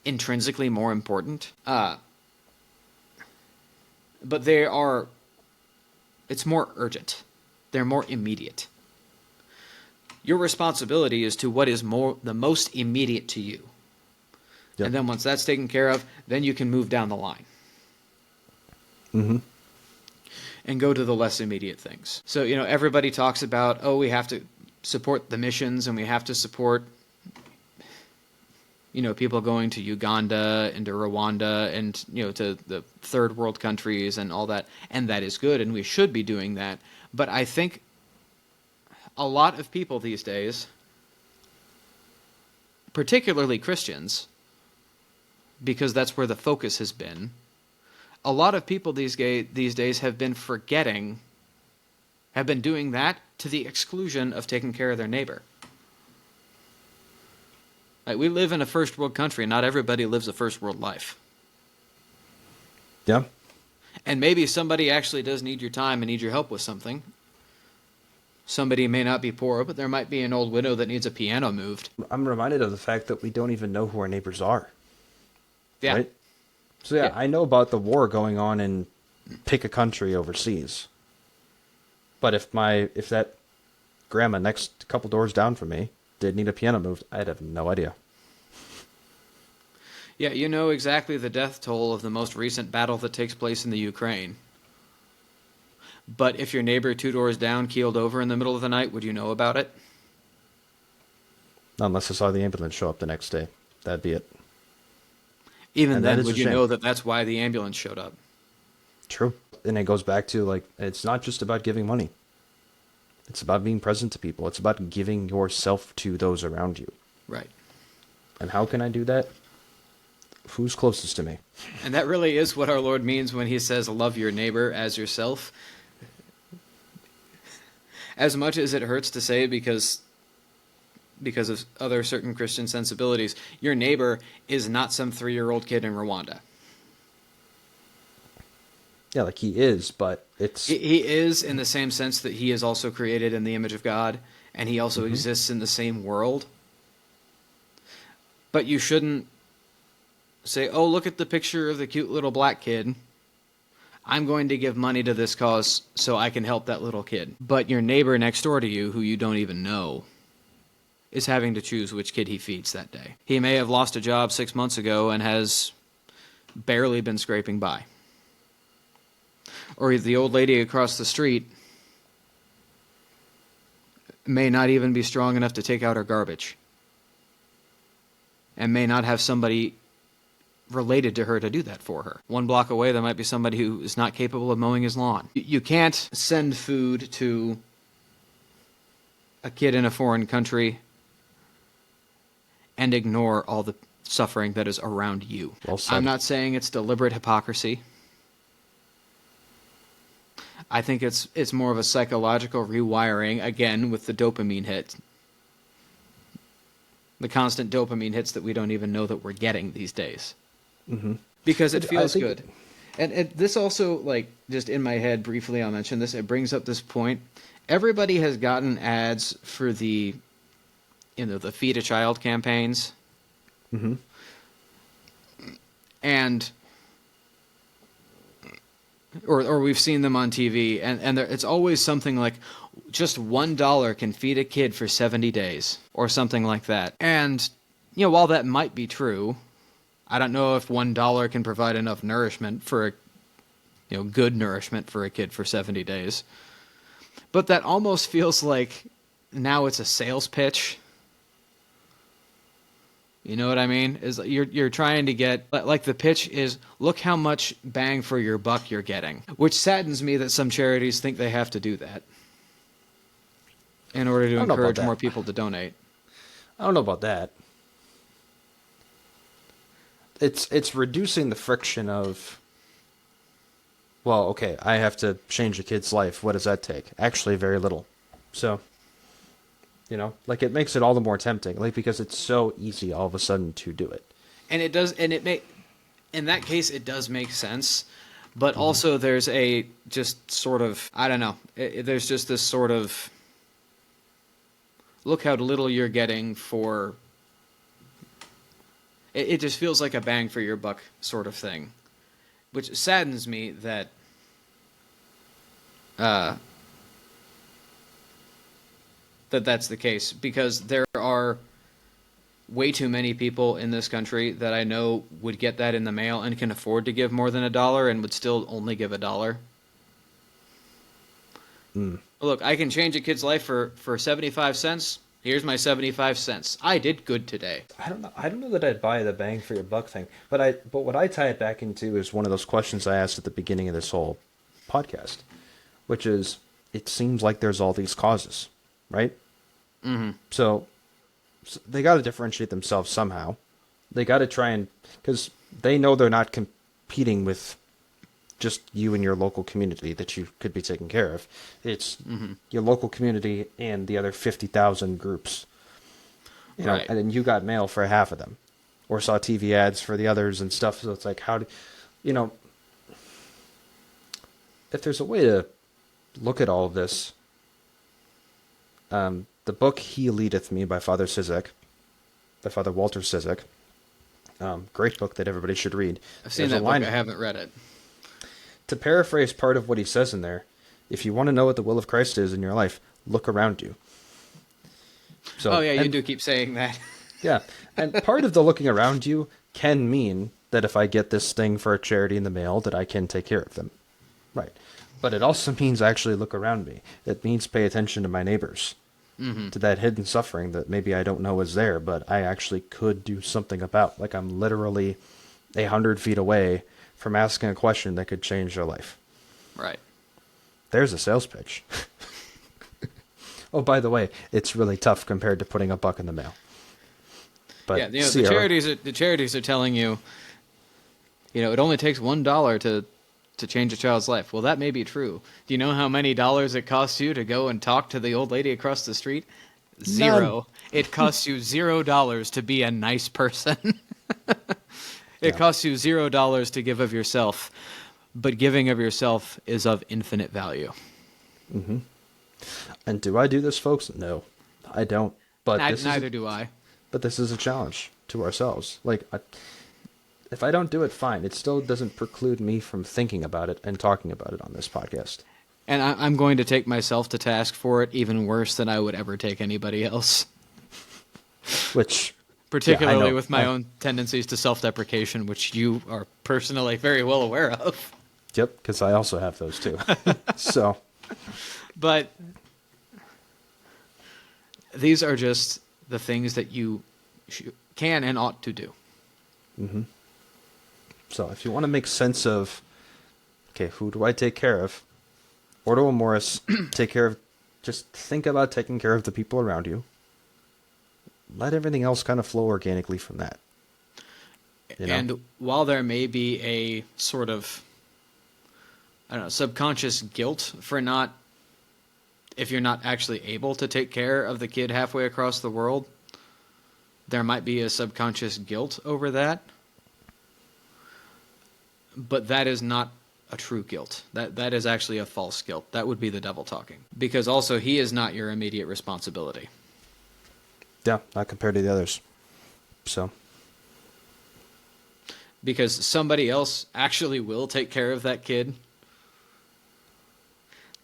intrinsically more important. But it's more urgent. They're more immediate. Your responsibility is to what is the most immediate to you. Yep. And then once that's taken care of, then you can move down the line. Mm-hmm. And go to the less immediate things. So, everybody talks about, we have to support the missions and we have to support, people going to Uganda and to Rwanda and, to the third world countries and all that. And that is good, and we should be doing that. But I think a lot of people these days, particularly Christians, because that's where the focus has been, a lot of people these days have been doing that to the exclusion of taking care of their neighbor. Like, we live in a first world country. Not everybody lives a first world life. Yeah. And maybe somebody actually does need your time and need your help with something. Somebody may not be poor, but there might be an old widow that needs a piano moved. I'm reminded of the fact that we don't even know who our neighbors are. Yeah. Right? So yeah, I know about the war going on in pick a country overseas. But if that grandma next couple doors down from me did need a piano moved, I'd have no idea. Yeah, you know exactly the death toll of the most recent battle that takes place in the Ukraine. But if your neighbor 2 doors down keeled over in the middle of the night, would you know about it? Unless I saw the ambulance show up the next day. That'd be it. Even then, would you know that that's why the ambulance showed up? True. And it goes back to, like, it's not just about giving money. It's about being present to people. It's about giving yourself to those around you. Right. And how can I do that? Who's closest to me? And that really is what our Lord means when he says, love your neighbor as yourself. As much as it hurts to say because of other certain Christian sensibilities, your neighbor is not some 3-year-old kid in Rwanda. Yeah, like he is, but it's... He is in the same sense that he is also created in the image of God, and he also exists in the same world. But you shouldn't say, oh, look at the picture of the cute little black kid. I'm going to give money to this cause so I can help that little kid. But your neighbor next door to you, who you don't even know, is having to choose which kid he feeds that day. He may have lost a job 6 months ago and has barely been scraping by. Or the old lady across the street may not even be strong enough to take out her garbage, and may not have somebody related to her to do that for her. 1 block away, there might be somebody who is not capable of mowing his lawn. You can't send food to a kid in a foreign country and ignore all the suffering that is around you. Well said. I'm not saying it's deliberate hypocrisy. I think it's more of a psychological rewiring, again, with the dopamine hit. The constant dopamine hits that we don't even know that we're getting these days. Mm-hmm. Because it feels good. And this also, like, just in my head, briefly I'll mention this, it brings up this point. Everybody has gotten ads for the Feed a Child campaigns. Mm-hmm. And... Or we've seen them on TV, and it's always something like, just $1 can feed a kid for 70 days, or something like that. And, while that might be true, I don't know if $1 can provide enough nourishment for good nourishment for a kid for 70 days. But that almost feels like now it's a sales pitch. You know what I mean? Is you're trying to get, like, the pitch is, look how much bang for your buck you're getting. Which saddens me that some charities think they have to do that in order to encourage more people to donate. I don't know about that. It's reducing the friction of, well, okay, I have to change a kid's life. What does that take? Actually, very little. So... like, it makes it all the more tempting, like, because it's so easy all of a sudden to do it. And it does, and in that case, it does make sense, but also there's a just sort of, I don't know, there's just this sort of, look how little you're getting for, it just feels like a bang for your buck sort of thing, which saddens me that, that's the case, because there are way too many people in this country that I know would get that in the mail and can afford to give more than $1 and would still only give $1. Look, I can change a kid's life for 75 cents. Here's my 75 cents. I did good today. I don't know that I'd buy the bang for your buck thing, but what I tie it back into is one of those questions I asked at the beginning of this whole podcast, which is, it seems like there's all these causes, right? Mm-hmm. So they got to differentiate themselves somehow. They got to try and, because they know they're not competing with just you and your local community that you could be taking care of. It's your local community and the other 50,000 groups. You know, Right. and then you got mail for half of them, or saw TV ads for the others and stuff. So it's like, how do, you know, if there's a way to look at all of this, the book He Leadeth Me by Father Walter Ciszek, great book that everybody should read. I've seen that book. I haven't read it. To paraphrase part of what he says in there, if you want to know what the will of Christ is in your life, look around you. So, you do keep saying that. Yeah, and part of the looking around you can mean that if I get this thing for a charity in the mail, that I can take care of them. Right. But it also means actually look around me. It means pay attention to my neighbors, to that hidden suffering that maybe I don't know is there, but I actually could do something about. Like, I'm literally 100 feet away from asking a question that could change their life. Right. There's a sales pitch. Oh, by the way, it's really tough compared to putting a buck in the mail. But yeah, the charities are telling you, it only takes $1 to change a child's life. Well, that may be true. Do you know how many dollars it costs you to go and talk to the old lady across the street? Zero. None. It costs you $0 to be a nice person. It costs you $0 to give of yourself, but giving of yourself is of infinite value. Mm-hmm. And do I do this, folks? No, I don't. But neither do I. But this is a challenge to ourselves. Like, if I don't do it, fine. It still doesn't preclude me from thinking about it and talking about it on this podcast. And I'm going to take myself to task for it even worse than I would ever take anybody else. Which... Particularly with my own tendencies to self-deprecation, which you are personally very well aware of. Yep, because I also have those too. So, but these are just the things that you can and ought to do. Mm-hmm. So if you want to make sense of, okay, who do I take care of? Ordo Amoris, just think about taking care of the people around you. Let everything else kind of flow organically from that. And while there may be a sort of, subconscious guilt for if you're not actually able to take care of the kid halfway across the world, there might be a subconscious guilt over that. But that is not a true guilt. That is actually a false guilt. That would be the devil talking. Because also, he is not your immediate responsibility. Yeah, not compared to the others. So. Because somebody else actually will take care of that kid.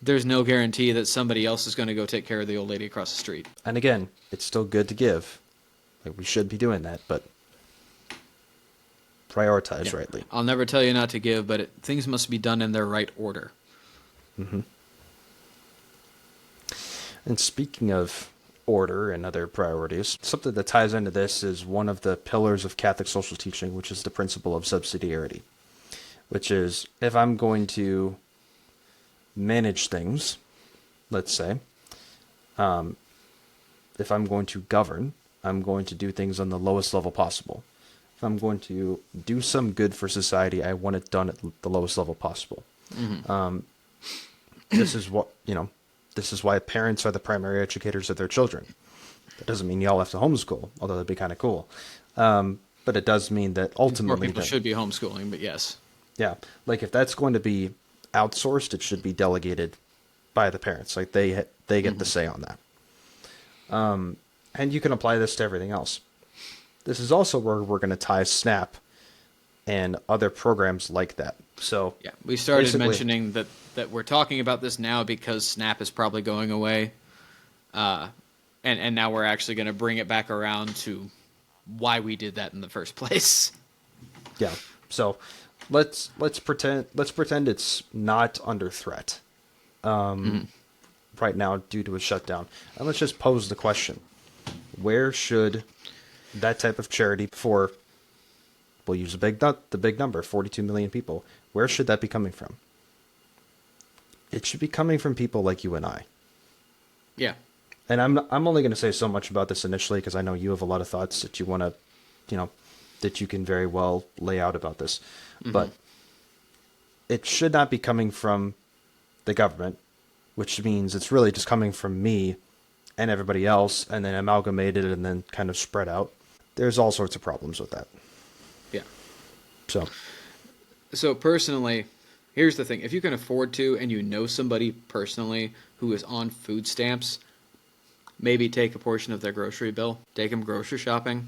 There's no guarantee that somebody else is going to go take care of the old lady across the street. And again, it's still good to give. Like, we should be doing that, but prioritize rightly. I'll never tell you not to give, but things must be done in their right order. Mm-hmm. And speaking of order and other priorities, something that ties into this is one of the pillars of Catholic social teaching, which is the principle of subsidiarity, which is, if I'm going to manage things, let's say, if I'm going to govern, I'm going to do things on the lowest level possible. If I'm going to do some good for society, I want it done at the lowest level possible. Mm-hmm. This is what, this is why parents are the primary educators of their children. That doesn't mean y'all have to homeschool, although that'd be kind of cool. But it does mean that ultimately... More people should be homeschooling, but yes. Yeah. Like, if that's going to be outsourced, it should be delegated by the parents. Like, they get the say on that. And you can apply this to everything else. This is also where we're going to tie SNAP and other programs like that. So yeah, we started mentioning that we're talking about this now because SNAP is probably going away, and now we're actually going to bring it back around to why we did that in the first place. Yeah. So let's pretend it's not under threat right now due to a shutdown, and let's just pose the question: where should that type of charity for, we'll use the big number, 42 million people, where should that be coming from? It should be coming from people like you and I. Yeah. And I'm only going to say so much about this initially because I know you have a lot of thoughts that you want to, that you can very well lay out about this. Mm-hmm. But it should not be coming from the government, which means it's really just coming from me and everybody else, and then amalgamated and then kind of spread out. There's all sorts of problems with that. Yeah. So personally, here's the thing. If you can afford to and you know somebody personally who is on food stamps, maybe take a portion of their grocery bill. Take them grocery shopping.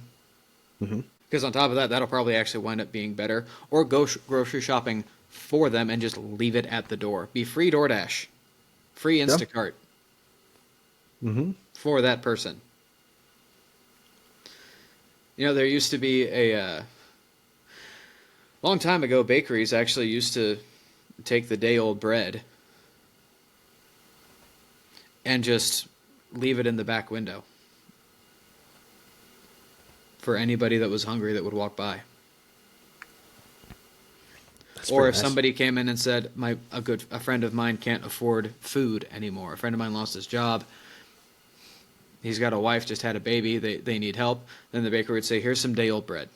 Mm-hmm. Because on top of that, that'll probably actually wind up being better. Or go grocery shopping for them and just leave it at the door. Be free DoorDash. Free Instacart. Mm-hmm. For that person. There used to be a long time ago, bakeries actually used to take the day-old bread and just leave it in the back window for anybody that was hungry that would walk by. Or if somebody came in and said, a friend of mine can't afford food anymore. A friend of mine lost his job. He's got a wife, just had a baby. They need help. Then the baker would say, here's some day-old bread.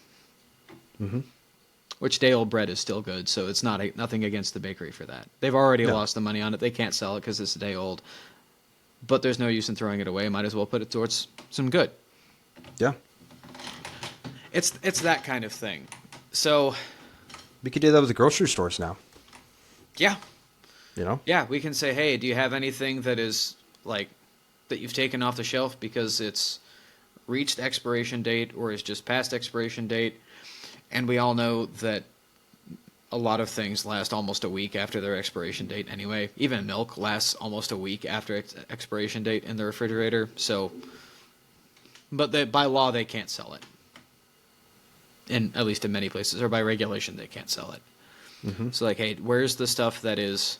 Mm-hmm. Which day-old bread is still good, so it's nothing against the bakery for that. They've already lost the money on it. They can't sell it because it's a day old. But there's no use in throwing it away. Might as well put it towards some good. Yeah. It's that kind of thing. So we could do that with the grocery stores now. Yeah. Yeah, we can say, hey, do you have anything that is that you've taken off the shelf because it's reached expiration date or is just past expiration date? And we all know that a lot of things last almost a week after their expiration date anyway. Even milk lasts almost a week after expiration date in the refrigerator. So, but by law, they can't sell it. At least in many places, or by regulation, they can't sell it. Mm-hmm. So hey, where's the stuff that is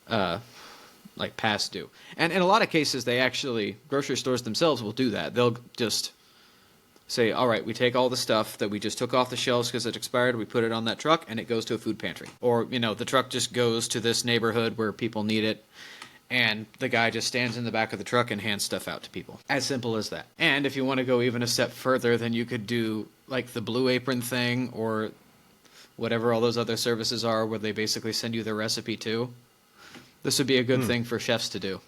past due? And in a lot of cases, grocery stores themselves will do that. They'll just say, all right, we take all the stuff that we just took off the shelves because it expired, we put it on that truck, and it goes to a food pantry. Or, the truck just goes to this neighborhood where people need it, and the guy just stands in the back of the truck and hands stuff out to people. As simple as that. And if you want to go even a step further, then you could do, the Blue Apron thing, or whatever all those other services are, where they basically send you the recipe too. This would be a good thing for chefs to do.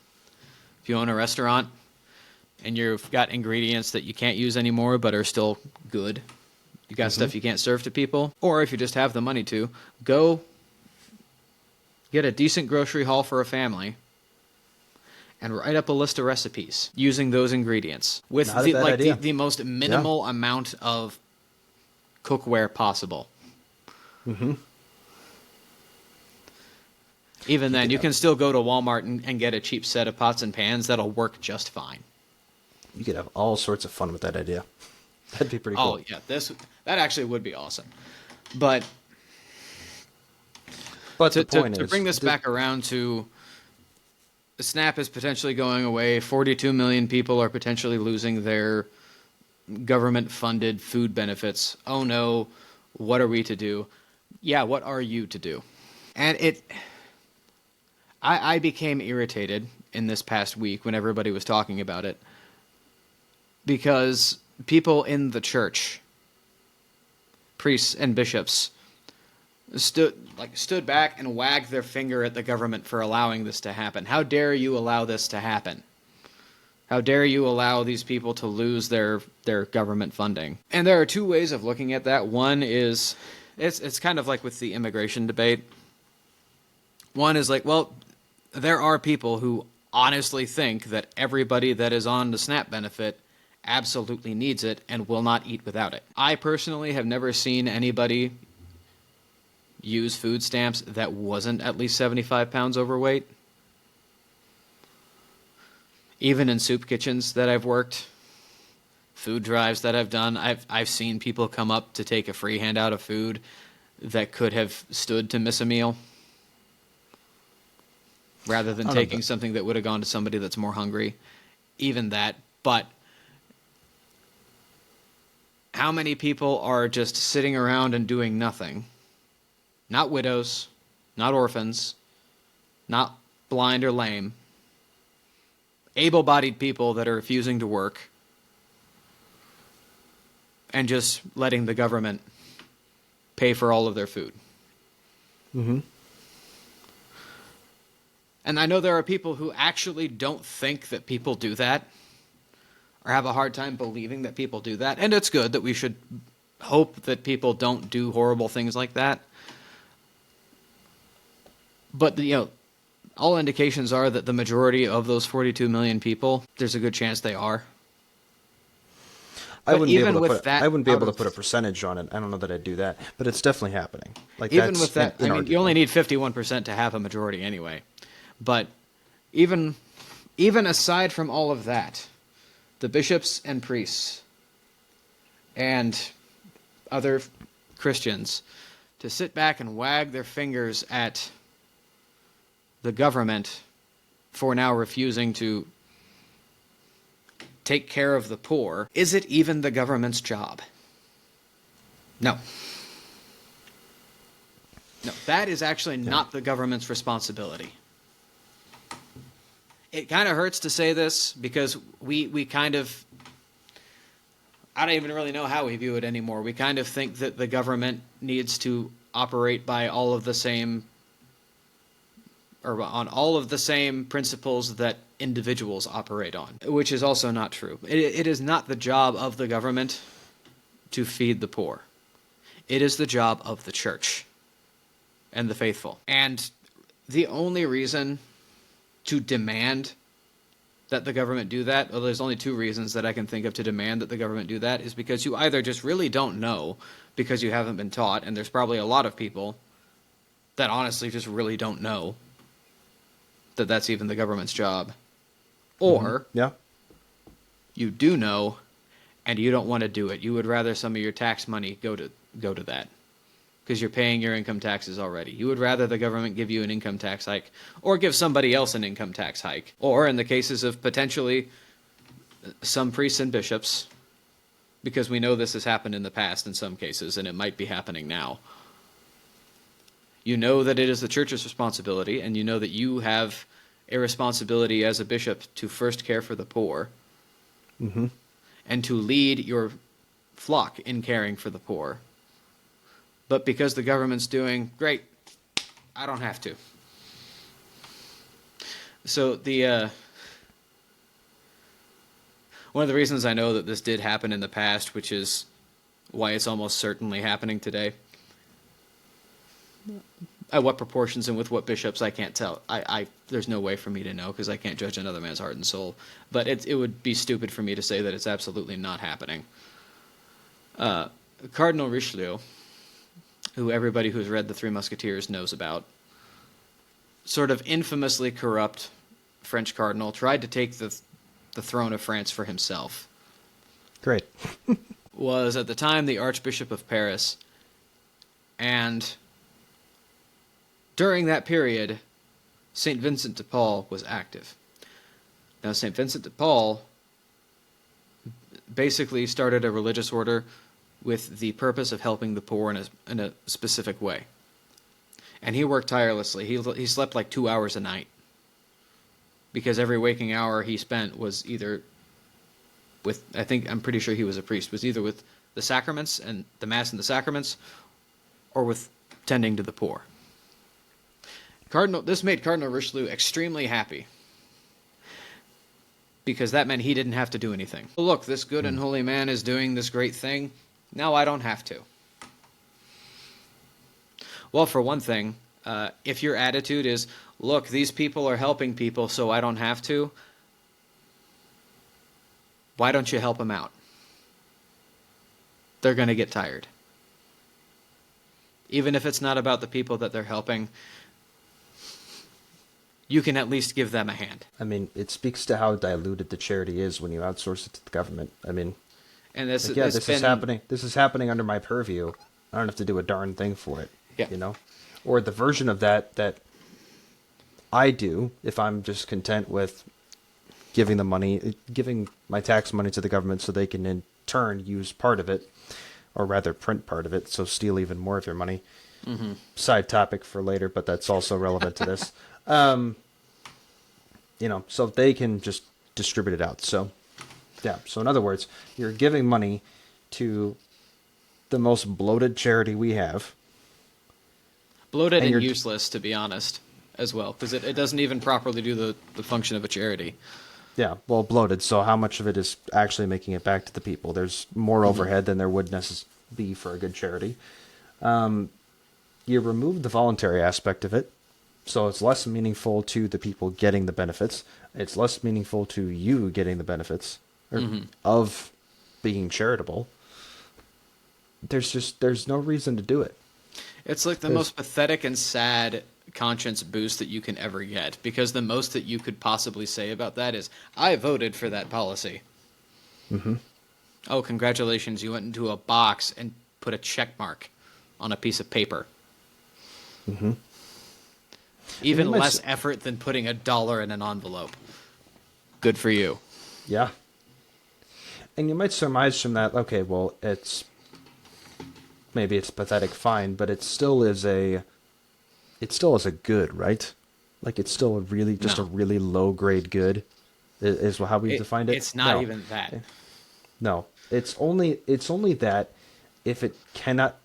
If you own a restaurant, and you've got ingredients that you can't use anymore but are still good. You got stuff you can't serve to people. Or if you just have the money to, go get a decent grocery haul for a family and write up a list of recipes using those ingredients with the most minimal amount of cookware possible. Mm-hmm. Even then, you can still go to Walmart and get a cheap set of pots and pans that'll work just fine. You could have all sorts of fun with that idea. That'd be pretty cool. Oh, yeah. That actually would be awesome. But to bring this back around to SNAP is potentially going away. 42 million people are potentially losing their government-funded food benefits. Oh, no. What are we to do? Yeah, what are you to do? And I became irritated in this past week when everybody was talking about it, because people in the church, priests and bishops, stood back and wagged their finger at the government for allowing this to happen. How dare you allow this to happen? How dare you allow these people to lose their government funding? And there are two ways of looking at that. One is, it's kind of like with the immigration debate. One is there are people who honestly think that everybody that is on the SNAP benefit absolutely needs it and will not eat without it. I personally have never seen anybody use food stamps that wasn't at least 75 pounds overweight. Even in soup kitchens that I've worked, food drives that I've done, I've seen people come up to take a free handout of food that could have stood to miss a meal, rather than taking something that would have gone to somebody that's more hungry. Even that. But how many people are just sitting around and doing nothing? Not widows, not orphans, not blind or lame. Able-bodied people that are refusing to work and just letting the government pay for all of their food. Mm-hmm. And I know there are people who actually don't think that people do that, or have a hard time believing that people do that. And it's good that we should hope that people don't do horrible things like that. But, all indications are that the majority of those 42 million people, there's a good chance they are. I wouldn't be able to That put a percentage on it. I don't know that I'd do that, but it's definitely happening. Like even that's with that, you only need 51% to have a majority anyway. But even aside from all of that, the bishops and priests and other Christians to sit back and wag their fingers at the government for now refusing to take care of the poor, is it even the government's job? No. No, that is actually not the government's responsibility. It kind of hurts to say this because we kind of, I don't even really know how we view it anymore. We kind of think that the government needs to operate by all of the same, or on all of the same principles that individuals operate on, which is also not true. It is not the job of the government to feed the poor. It is the job of the church and the faithful. And the only reason to demand that the government do that, well, there's only two reasons that I can think of to demand that the government do that, is because you either just really don't know because you haven't been taught, and there's probably a lot of people that honestly just really don't know that that's even the government's job, or you do know and you don't want to do it. You would rather some of your tax money go to that because you're paying your income taxes already. You would rather the government give you an income tax hike or give somebody else an income tax hike. Or in the cases of potentially some priests and bishops, because we know this has happened in the past in some cases and it might be happening now. You know that it is the church's responsibility, and you know that you have a responsibility as a bishop to first care for the poor and to lead your flock in caring for the poor. But because the government's doing great, I don't have to. So one of the reasons I know that this did happen in the past, which is why it's almost certainly happening today, at what proportions and with what bishops, I can't tell. There's no way for me to know because I can't judge another man's heart and soul. But it would be stupid for me to say that it's absolutely not happening. Cardinal Richelieu, who everybody who's read The Three Musketeers knows about, sort of infamously corrupt French cardinal, tried to take the throne of France for himself. Great. Was at the time the Archbishop of Paris, and during that period, St. Vincent de Paul was active. Now, St. Vincent de Paul basically started a religious order with the purpose of helping the poor in a specific way. And he worked tirelessly. He slept like 2 hours a night, because every waking hour he spent was either with, I'm pretty sure he was a priest, was either with the sacraments and the Mass and the sacraments, or with tending to the poor. This made Cardinal Richelieu extremely happy, because that meant he didn't have to do anything. Look, this good and holy man is doing this great thing. Now I don't have to. Well, for one thing, if your attitude is, look, these people are helping people, so I don't have to, why don't you help them out? They're going to get tired. Even if it's not about the people that they're helping, you can at least give them a hand. I mean, it speaks to how diluted the charity is when you outsource it to the government. I mean, and this is happening. This is happening under my purview. I don't have to do a darn thing for it. Yeah. You know, or the version of that I do if I'm just content with giving my tax money to the government so they can in turn use part of it, or rather print part of it, so steal even more of your money. Side topic for later, but that's also relevant to this. So they can just distribute it out. So, yeah. So in other words, you're giving money to the most bloated charity we have. Bloated and useless, to be honest, as well, because it doesn't even properly do the function of a charity. Yeah, well, bloated. So how much of it is actually making it back to the people? There's more overhead than there would necessarily be for a good charity. You remove the voluntary aspect of it, so it's less meaningful to the people getting the benefits. It's less meaningful to you getting the benefits of being charitable. There's no reason to do it. It's like the most pathetic and sad conscience boost that you can ever get, because the most that you could possibly say about that is, I voted for that policy. Oh, congratulations, you went into a box and put a check mark on a piece of paper. Even less effort than putting $1 in an envelope. Good for you. Yeah. And you might surmise from that, okay, well, maybe it's pathetic, fine, but it still is a good, right? Like, it's still a really low grade good is how we defined it. It's not even that. No, it's only that if it cannot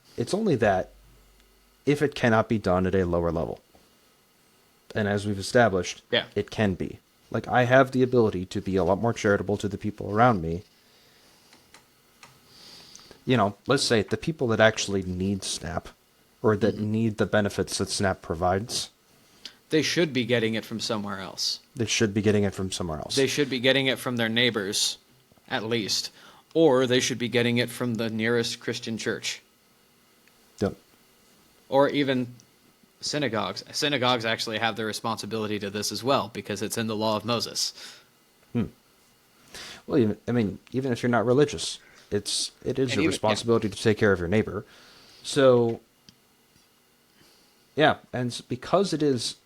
be done at a lower level. And as we've established, it can be. Like, I have the ability to be a lot more charitable to the people around me. Let's say the people that actually need SNAP, or that need the benefits that SNAP provides. They should be getting it from somewhere else. They should be getting it from somewhere else. They should be getting it from their neighbors, at least. Or they should be getting it from the nearest Christian church. Yep. Or even synagogues. Synagogues actually have the responsibility to this as well, because it's in the law of Moses. Well, even if you're not religious, it is your responsibility to take care of your neighbor. So, yeah, and because it is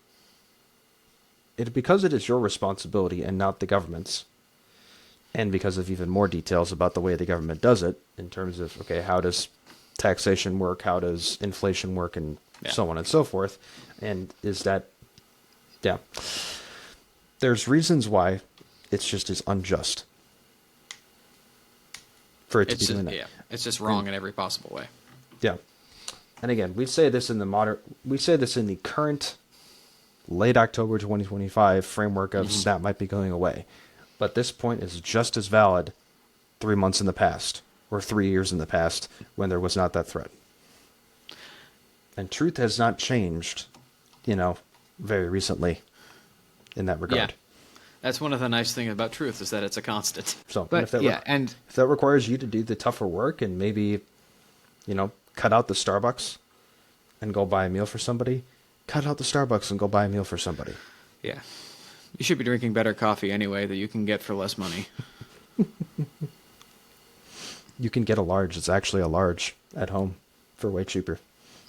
your responsibility and not the government's, and because of even more details about the way the government does it, in terms of, okay, how does taxation work, how does inflation work, and so on and so forth, and there's reasons why it's just as unjust for it to be doing that. Yeah, it's just wrong in every possible way. Yeah. And again, we say this in the current late October 2025 framework of SNAP might be going away. But this point is just as valid 3 months in the past, or 3 years in the past, when there was not that threat. And truth has not changed, very recently in that regard. Yeah. That's one of the nice things about truth, is that it's a constant. So, but, if that requires you to do the tougher work and maybe, cut out the Starbucks and go buy a meal for somebody, cut out the Starbucks and go buy a meal for somebody. Yeah. You should be drinking better coffee anyway that you can get for less money. You can get a large. It's actually a large at home for way cheaper.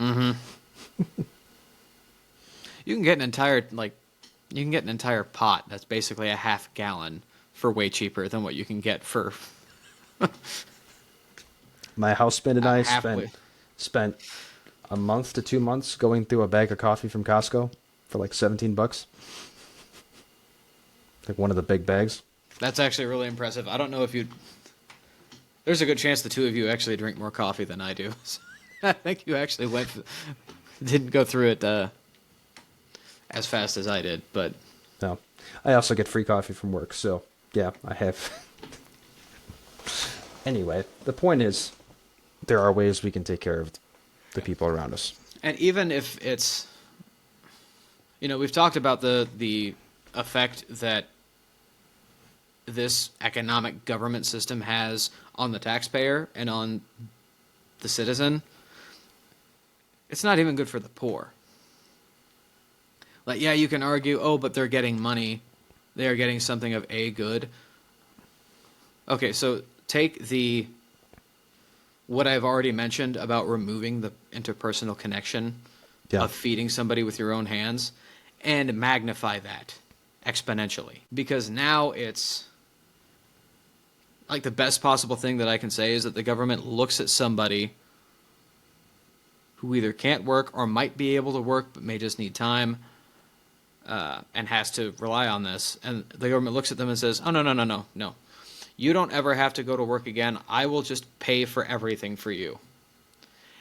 You can get an entire pot that's basically a half gallon for way cheaper than what you can get for my housemate and I spent a month to 2 months going through a bag of coffee from Costco for like $17. Like one of the big bags. That's actually really impressive. I don't know if there's a good chance the two of you actually drink more coffee than I do. I think you actually didn't go through it as fast as I did, but no. I also get free coffee from work, so yeah, I have. Anyway, the point is, there are ways we can take care of the people around us. And even if it's, we've talked about the effect that this economic government system has on the taxpayer and on the citizen. It's not even good for the poor. Like, yeah, you can argue, but they're getting money. They are getting something of a good. Okay, so take what I've already mentioned about removing the interpersonal connection of feeding somebody with your own hands and magnify that exponentially. Because now like the best possible thing that I can say is that the government looks at somebody who either can't work or might be able to work but may just need time, and has to rely on this. And the government looks at them and says, oh, no. You don't ever have to go to work again. I will just pay for everything for you.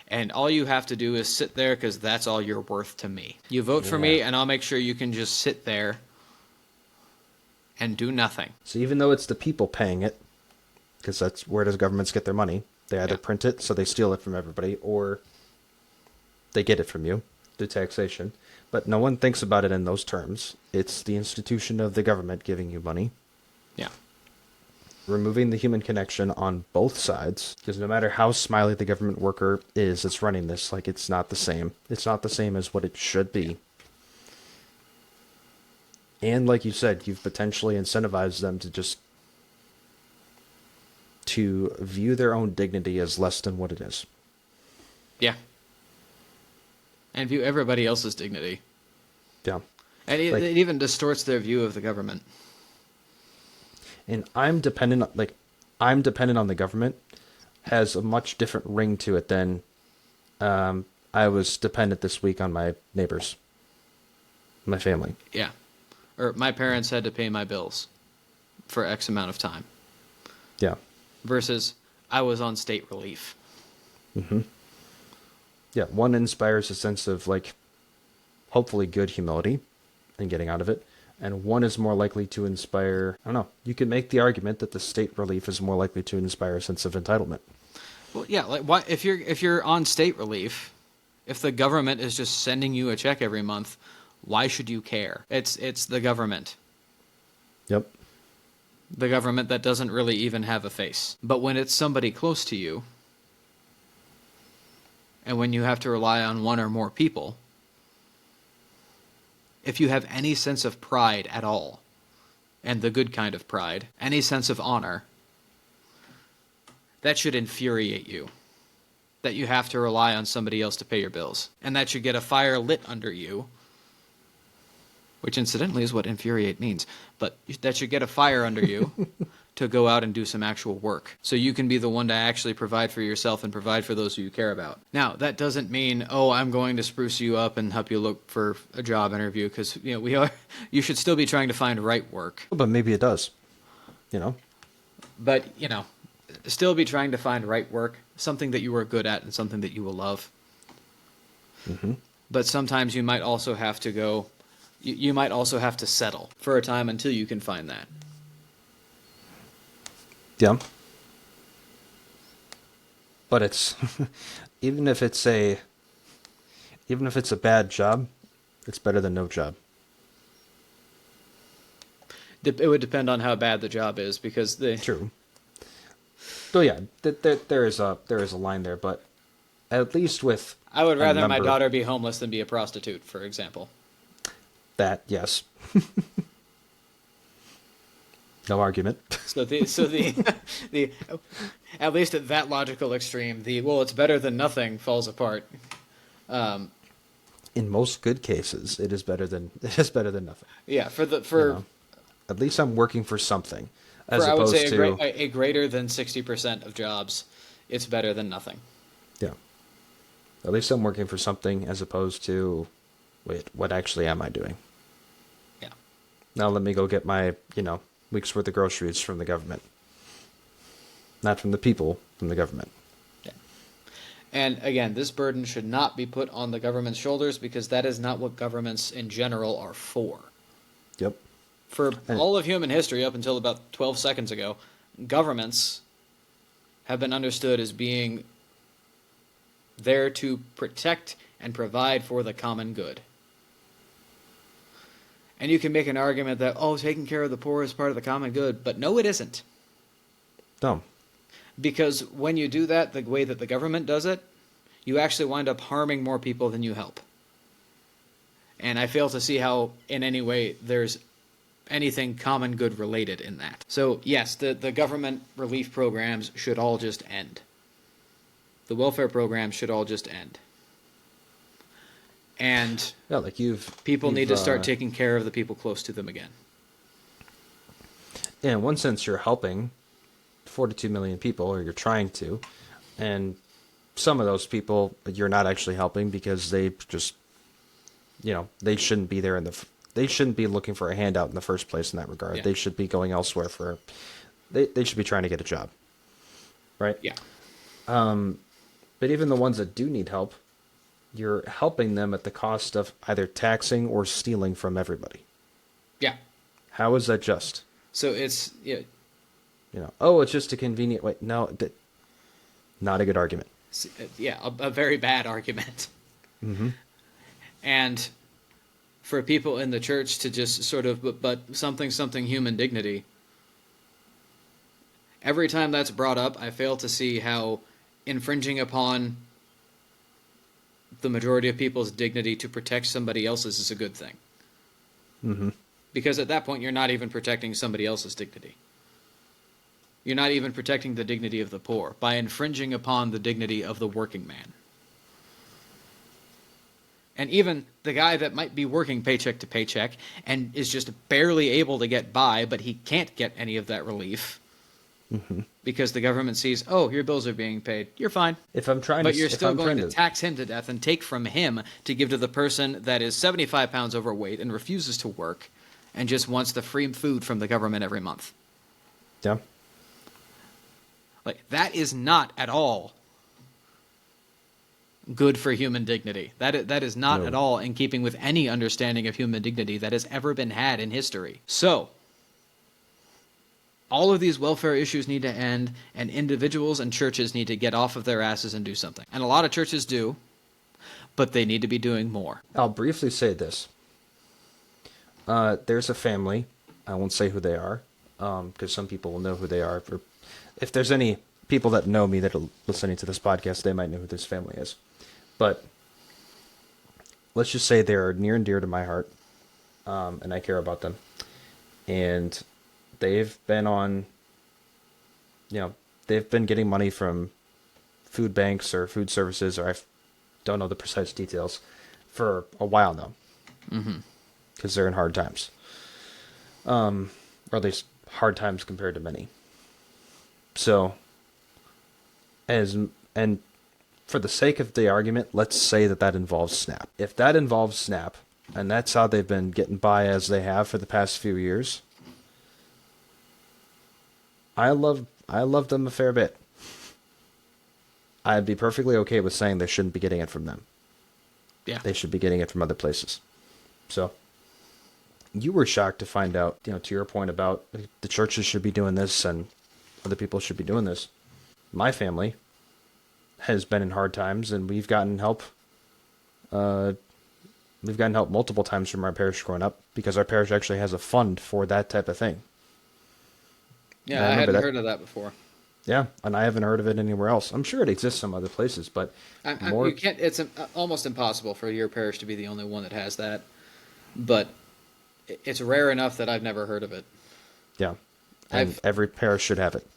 And all you have to do is sit there because that's all you're worth to me. You vote for me, and I'll make sure you can just sit there and do nothing. So even though it's the people paying it, because that's where does governments get their money? They either print it, so they steal it from everybody, or they get it from you through taxation. But no one thinks about it in those terms. It's the institution of the government giving you money. Yeah. Removing the human connection on both sides, because no matter how smiley the government worker is that's running this, like, it's not the same. It's not the same as what it should be. And like you said, you've potentially incentivized them to view their own dignity as less than what it is. Yeah. And view everybody else's dignity. Yeah. And it even distorts their view of the government. And I'm dependent on the government has a much different ring to it than I was dependent this week on my neighbors, my family. Yeah. Or my parents had to pay my bills for X amount of time. Yeah. Versus I was on state relief. Mm-hmm. Yeah, one inspires a sense of, like, hopefully good humility and getting out of it. And one is more likely to inspire, I don't know, you could make the argument that the state relief is more likely to inspire a sense of entitlement. Well, yeah, like why if you're on state relief, if the government is just sending you a check every month, why should you care? It's the government. Yep. The government that doesn't really even have a face. But when it's somebody close to you, and when you have to rely on one or more people, if you have any sense of pride at all, and the good kind of pride, any sense of honor, that should infuriate you. That you have to rely on somebody else to pay your bills. And that should get a fire lit under you, which incidentally is what infuriate means, but that should get a fire under you to go out and do some actual work. So you can be the one to actually provide for yourself and provide for those who you care about. Now, that doesn't mean, oh, I'm going to spruce you up and help you look for a job interview, because you should still be trying to find right work. But maybe it does, But, still be trying to find right work, something that you are good at and something that you will love. Mm-hmm. But sometimes you might also have to go, you might also have to settle for a time until you can find that. Yeah. But it's even if it's a bad job, it's better than no job. It would depend on how bad the job is, because True. So yeah, there is a line there, but at least with I would rather my daughter be homeless than be a prostitute, for example. That, yes. No argument. So the at least at that logical extreme, it's better than nothing falls apart. In most good cases, it is better than nothing. Yeah, at least I'm working for something, as I would opposed say to a greater than 60% of jobs, it's better than nothing. Yeah. At least I'm working for something, as opposed to, wait, what actually am I doing? Yeah. Now let me go get my, week's worth of groceries from the government. Not from the people, from the government. Yeah. And again, this burden should not be put on the government's shoulders, because that is not what governments in general are for. Yep. For all of human history, up until about 12 seconds ago, governments have been understood as being there to protect and provide for the common good. And you can make an argument that, taking care of the poor is part of the common good, but no, it isn't. No. Because when you do that the way that the government does it, you actually wind up harming more people than you help. And I fail to see how, in any way, there's anything common good related in that. So, yes, the government relief programs should all just end. The welfare programs should all just end. And people need to start taking care of the people close to them again. In one sense, you're helping 42 million people, or you're trying to, and some of those people you're not actually helping because they just, they shouldn't be there they shouldn't be looking for a handout in the first place in that regard. Yeah. They should be going elsewhere they should be trying to get a job, right? Yeah. But even the ones that do need help, you're helping them at the cost of either taxing or stealing from everybody. Yeah. How is that just? So it's, yeah, Oh, it's just a convenient way. No, not a good argument. yeah, a very bad argument. Mm-hmm. And for people in the church to just sort of, but something human dignity. Every time that's brought up, I fail to see how infringing upon the majority of people's dignity to protect somebody else's is a good thing. Mm-hmm. Because at that point, you're not even protecting somebody else's dignity. You're not even protecting the dignity of the poor by infringing upon the dignity of the working man. And even the guy that might be working paycheck to paycheck and is just barely able to get by, but he can't get any of that relief because the government sees, oh, your bills are being paid. You're fine. But you're still going to tax him to death and take from him to give to the person that is 75 pounds overweight and refuses to work and just wants the free food from the government every month. Yeah. Like, that is not at all good for human dignity. That is not at all in keeping with any understanding of human dignity that has ever been had in history. So, all of these welfare issues need to end, and individuals and churches need to get off of their asses and do something. And a lot of churches do, but they need to be doing more. I'll briefly say this. There's a family. I won't say who they are, because some people will know who they are. If there's any people that know me that are listening to this podcast, they might know who this family is. But let's just say they're near and dear to my heart, and I care about them. And they've been on, they've been getting money from food banks or food services, or I don't know the precise details, for a while now. Mm-hmm. Because they're in hard times. Or at least hard times compared to many. So, and for the sake of the argument, let's say that involves SNAP. If that involves SNAP, and that's how they've been getting by as they have for the past few years, I love them a fair bit. I'd be perfectly okay with saying they shouldn't be getting it from them. Yeah. They should be getting it from other places. So, you were shocked to find out, to your point about the churches should be doing this and other people should be doing this. My family has been in hard times, and we've gotten help. We've gotten help multiple times from our parish growing up because our parish actually has a fund for that type of thing. Yeah, I hadn't heard of that before. Yeah, and I haven't heard of it anywhere else. I'm sure it exists some other places, but you can't. It's almost impossible for your parish to be the only one that has that. But it's rare enough that I've never heard of it. Yeah, and every parish should have it.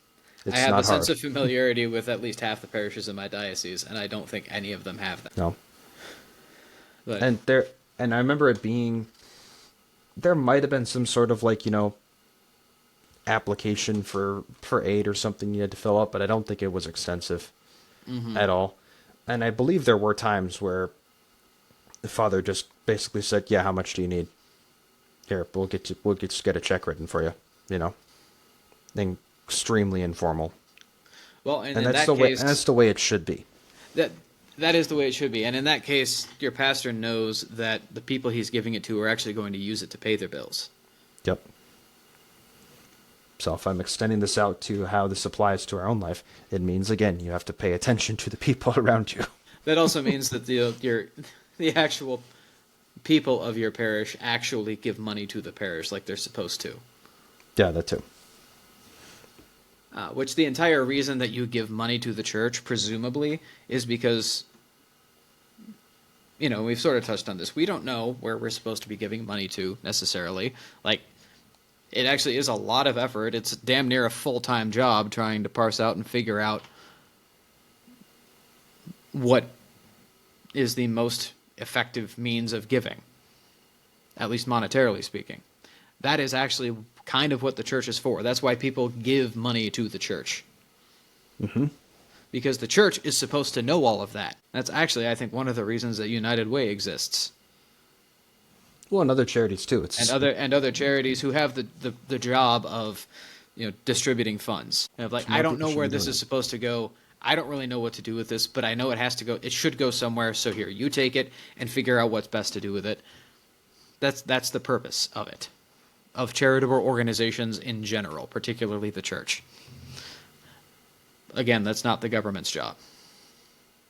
I have a sense of familiarity with at least half the parishes in my diocese, and I don't think any of them have that. No. But, and I remember it being, there might have been some sort of application for aid or something you had to fill out, but I don't think it was extensive at all. And I believe there were times where the father just basically said, "Yeah, how much do you need? Here, we'll get a check written for you." Extremely informal. Well, and that's the way it should be. That is the way it should be. And in that case, your pastor knows that the people he's giving it to are actually going to use it to pay their bills. Yep. So if I'm extending this out to how this applies to our own life, it means, again, you have to pay attention to the people around you. That also means that the actual people of your parish actually give money to the parish like they're supposed to. Yeah, that too. Which the entire reason that you give money to the church, presumably, is because, we've sort of touched on this. We don't know where we're supposed to be giving money to, necessarily. It actually is a lot of effort. It's damn near a full-time job trying to parse out and figure out what is the most effective means of giving, at least monetarily speaking. that is actually kind of what the church is for. That's why people give money to the church. Mm-hmm. Because the church is supposed to know all of that. That's actually, I think, one of the reasons that United Way exists. Well, and other charities too. And other charities who have the job of, distributing funds. Like, I don't know where this is supposed to go. I don't really know what to do with this, but I know it has to go. It should go somewhere. So here, you take it and figure out what's best to do with it. That's the purpose of it, of charitable organizations in general, particularly the church. Again, that's not the government's job.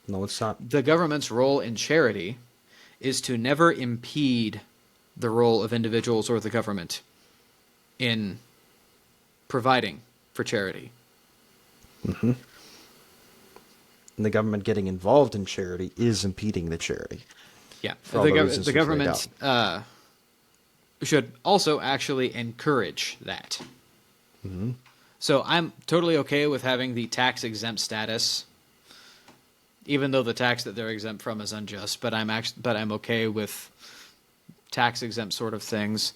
No, it's not. The government's role in charity is to never impede the role of individuals or the government in providing for charity. Mm-hmm. And the government getting involved in charity is impeding the charity. Yeah, the government should also actually encourage that. Mm-hmm. So I'm totally okay with having the tax-exempt status, even though the tax that they're exempt from is unjust. But I'm okay with tax-exempt sort of things.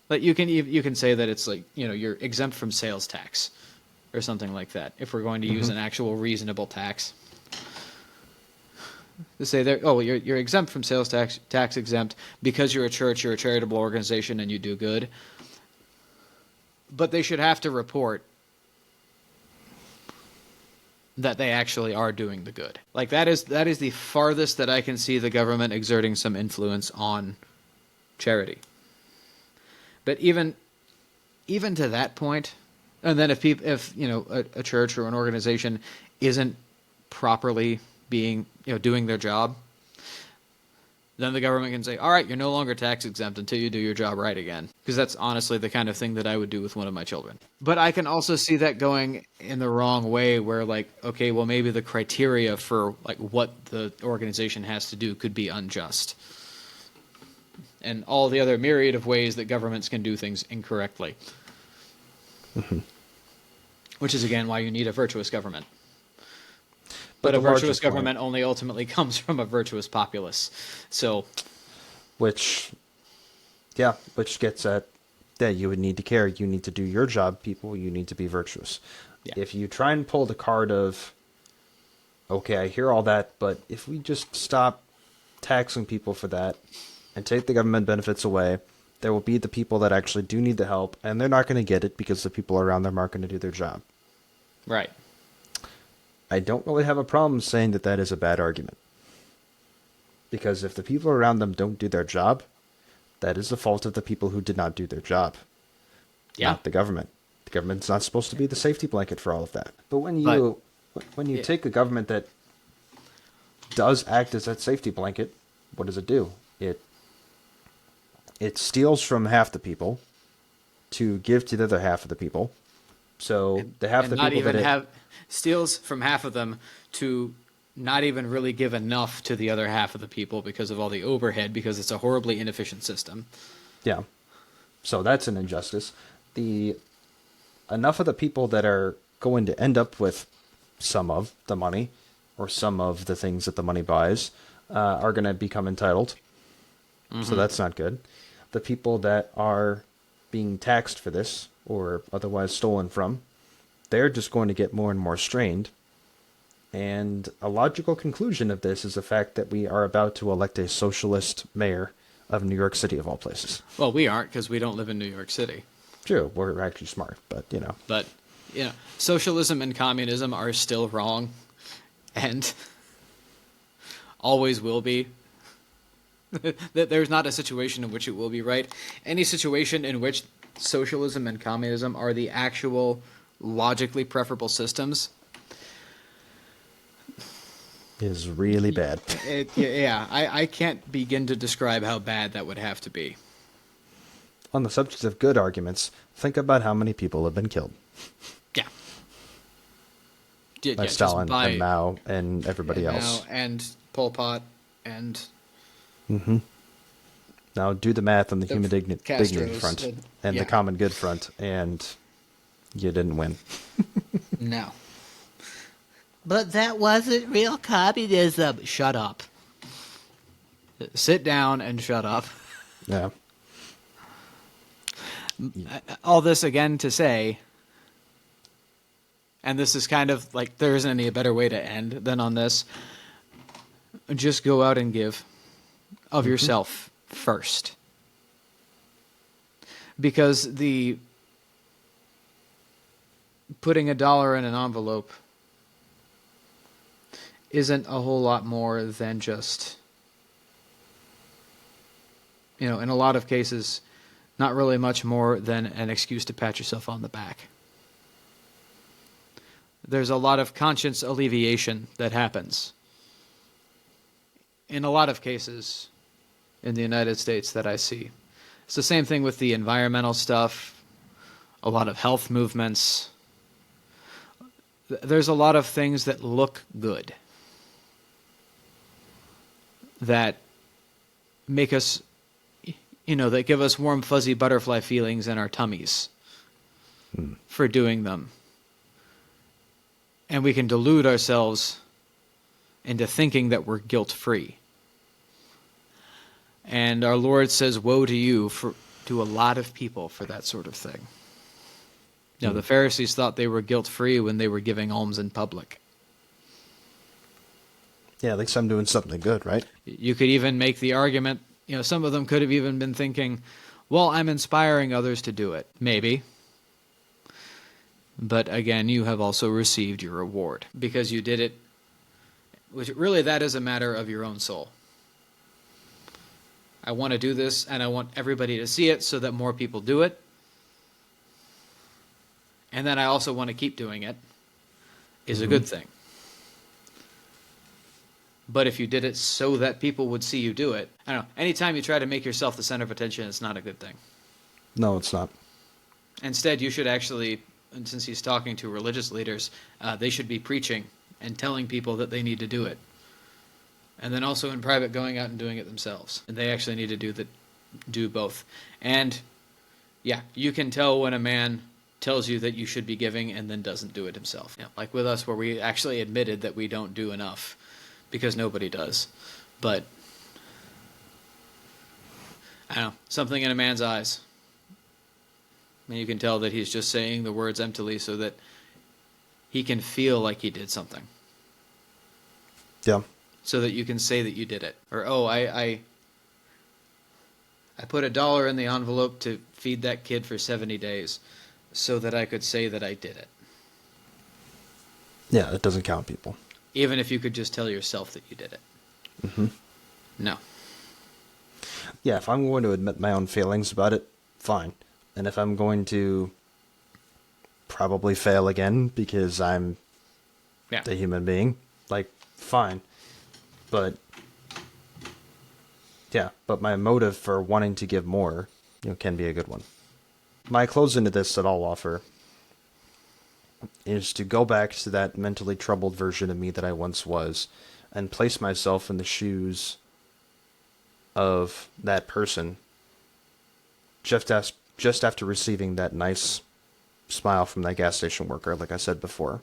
Like you can say that it's like, you're exempt from sales tax or something like that, if we're going to use an actual reasonable tax. To say that, you're exempt from sales tax exempt because you're a church, you're a charitable organization, and you do good. But they should have to report that they actually are doing the good. Like that is the farthest that I can see the government exerting some influence on charity. But even to that point, and then if a church or an organization isn't properly being doing their job, then the government can say, all right, you're no longer tax exempt until you do your job right again. Because that's honestly the kind of thing that I would do with one of my children. But I can also see that going in the wrong way where, like, okay, well, maybe the criteria for like what the organization has to do could be unjust. And all the other myriad of ways that governments can do things incorrectly. Mm-hmm. Which is, again, why you need a virtuous government. But a virtuous government only ultimately comes from a virtuous populace. So, which gets at that you would need to care. You need to do your job, people. You need to be virtuous. Yeah. If you try and pull the card of, okay, I hear all that, but if we just stop taxing people for that and take the government benefits away, there will be the people that actually do need the help, and they're not going to get it because the people around them aren't going to do their job. Right. I don't really have a problem saying that is a bad argument. Because if the people around them don't do their job, that is the fault of the people who did not do their job. Yeah. Not the government. The government's not supposed to be the safety blanket for all of that. But when you take a government that does act as that safety blanket, what does it do? It steals from half the people to give to the other half of the people. So the half of the people steals from half of them to not even really give enough to the other half of the people because of all the overhead, because it's a horribly inefficient system. Yeah. So that's an injustice. Enough of the people that are going to end up with some of the money or some of the things that the money buys are going to become entitled. Mm-hmm. So that's not good. The people that are being taxed for this or otherwise stolen from, they're just going to get more and more strained. And a logical conclusion of this is the fact that we are about to elect a socialist mayor of New York City, of all places. Well, we aren't, because we don't live in New York City. True, we're actually smart, but But, socialism and communism are still wrong, and always will be. There's not a situation in which it will be right. Any situation in which socialism and communism are the actual logically preferable systems is really bad. I can't begin to describe how bad that would have to be. On the subject of good arguments, think about how many people have been killed. By Stalin and Mao and everybody else. Mao and Pol Pot and... Mm-hmm. Now do the math on the human dignity front and the common good front, and you didn't win. No. But that wasn't real communism. Shut up. Sit down and shut up. Yeah. All this again to say, and this is kind of like there isn't any better way to end than on this, just go out and give of yourself first. Because the putting $1 in an envelope isn't a whole lot more than just, in a lot of cases, not really much more than an excuse to pat yourself on the back. There's a lot of conscience alleviation that happens in a lot of cases in the United States that I see. It's the same thing with the environmental stuff, a lot of health movements. There's a lot of things that look good, that make us, that give us warm, fuzzy butterfly feelings in our tummies for doing them. And we can delude ourselves into thinking that we're guilt-free. And our Lord says, woe to you to a lot of people for that sort of thing. The Pharisees thought they were guilt-free when they were giving alms in public. Yeah, at least I'm doing something good, right? You could even make the argument, some of them could have even been thinking, well, I'm inspiring others to do it. Maybe. But again, you have also received your reward because you did it, which really that is a matter of your own soul. I want to do this and I want everybody to see it so that more people do it. And then I also want to keep doing it is a good thing. But if you did it so that people would see you do it, I don't know, anytime you try to make yourself the center of attention, it's not a good thing. No, it's not. Instead, you should actually, and since he's talking to religious leaders, they should be preaching and telling people that they need to do it. And then also in private, going out and doing it themselves. And they actually need to do both. And yeah, you can tell when a man tells you that you should be giving and then doesn't do it himself. Like with us, where we actually admitted that we don't do enough because nobody does. But I don't know, something in a man's eyes. And you can tell that he's just saying the words emptily so that he can feel like he did something. Yeah. So that you can say that you did it. Or, I put $1 in the envelope to feed that kid for 70 days so that I could say that I did it. Yeah, it doesn't count, people. Even if you could just tell yourself that you did it. Mm-hmm. No. Yeah, if I'm going to admit my own feelings about it, fine. And if I'm going to probably fail again because I'm a human being, fine. But my motive for wanting to give more, can be a good one. My close into this that I'll offer is to go back to that mentally troubled version of me that I once was and place myself in the shoes of that person just after receiving that nice smile from that gas station worker, like I said before,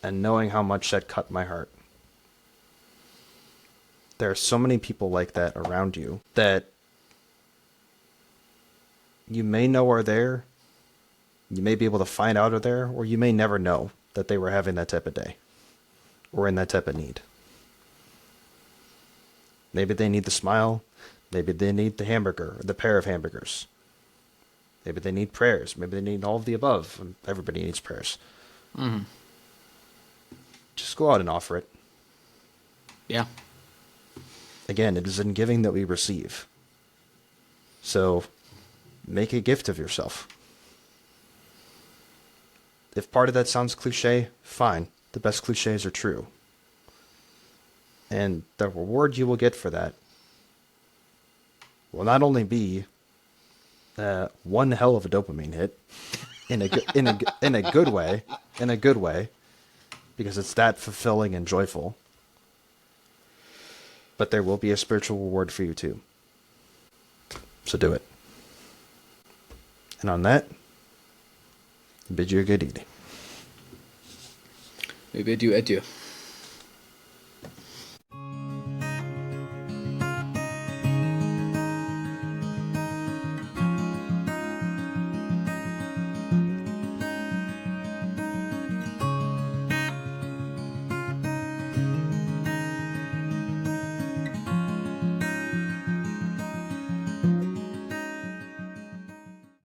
and knowing how much that cut my heart. There are so many people like that around you that you may know are there, you may be able to find out are there, or you may never know that they were having that type of day or in that type of need. Maybe they need the smile. Maybe they need the hamburger or the pair of hamburgers. Maybe they need prayers. Maybe they need all of the above. Everybody needs prayers. Mm-hmm. Just go out and offer it. Yeah. Again, it is in giving that we receive. So make a gift of yourself. If part of that sounds cliche, fine. The best cliches are true. And the reward you will get for that will not only be one hell of a dopamine hit in a good way, because it's that fulfilling and joyful, but there will be a spiritual reward for you too. So do it. And on that, I bid you a good evening. We bid you adieu.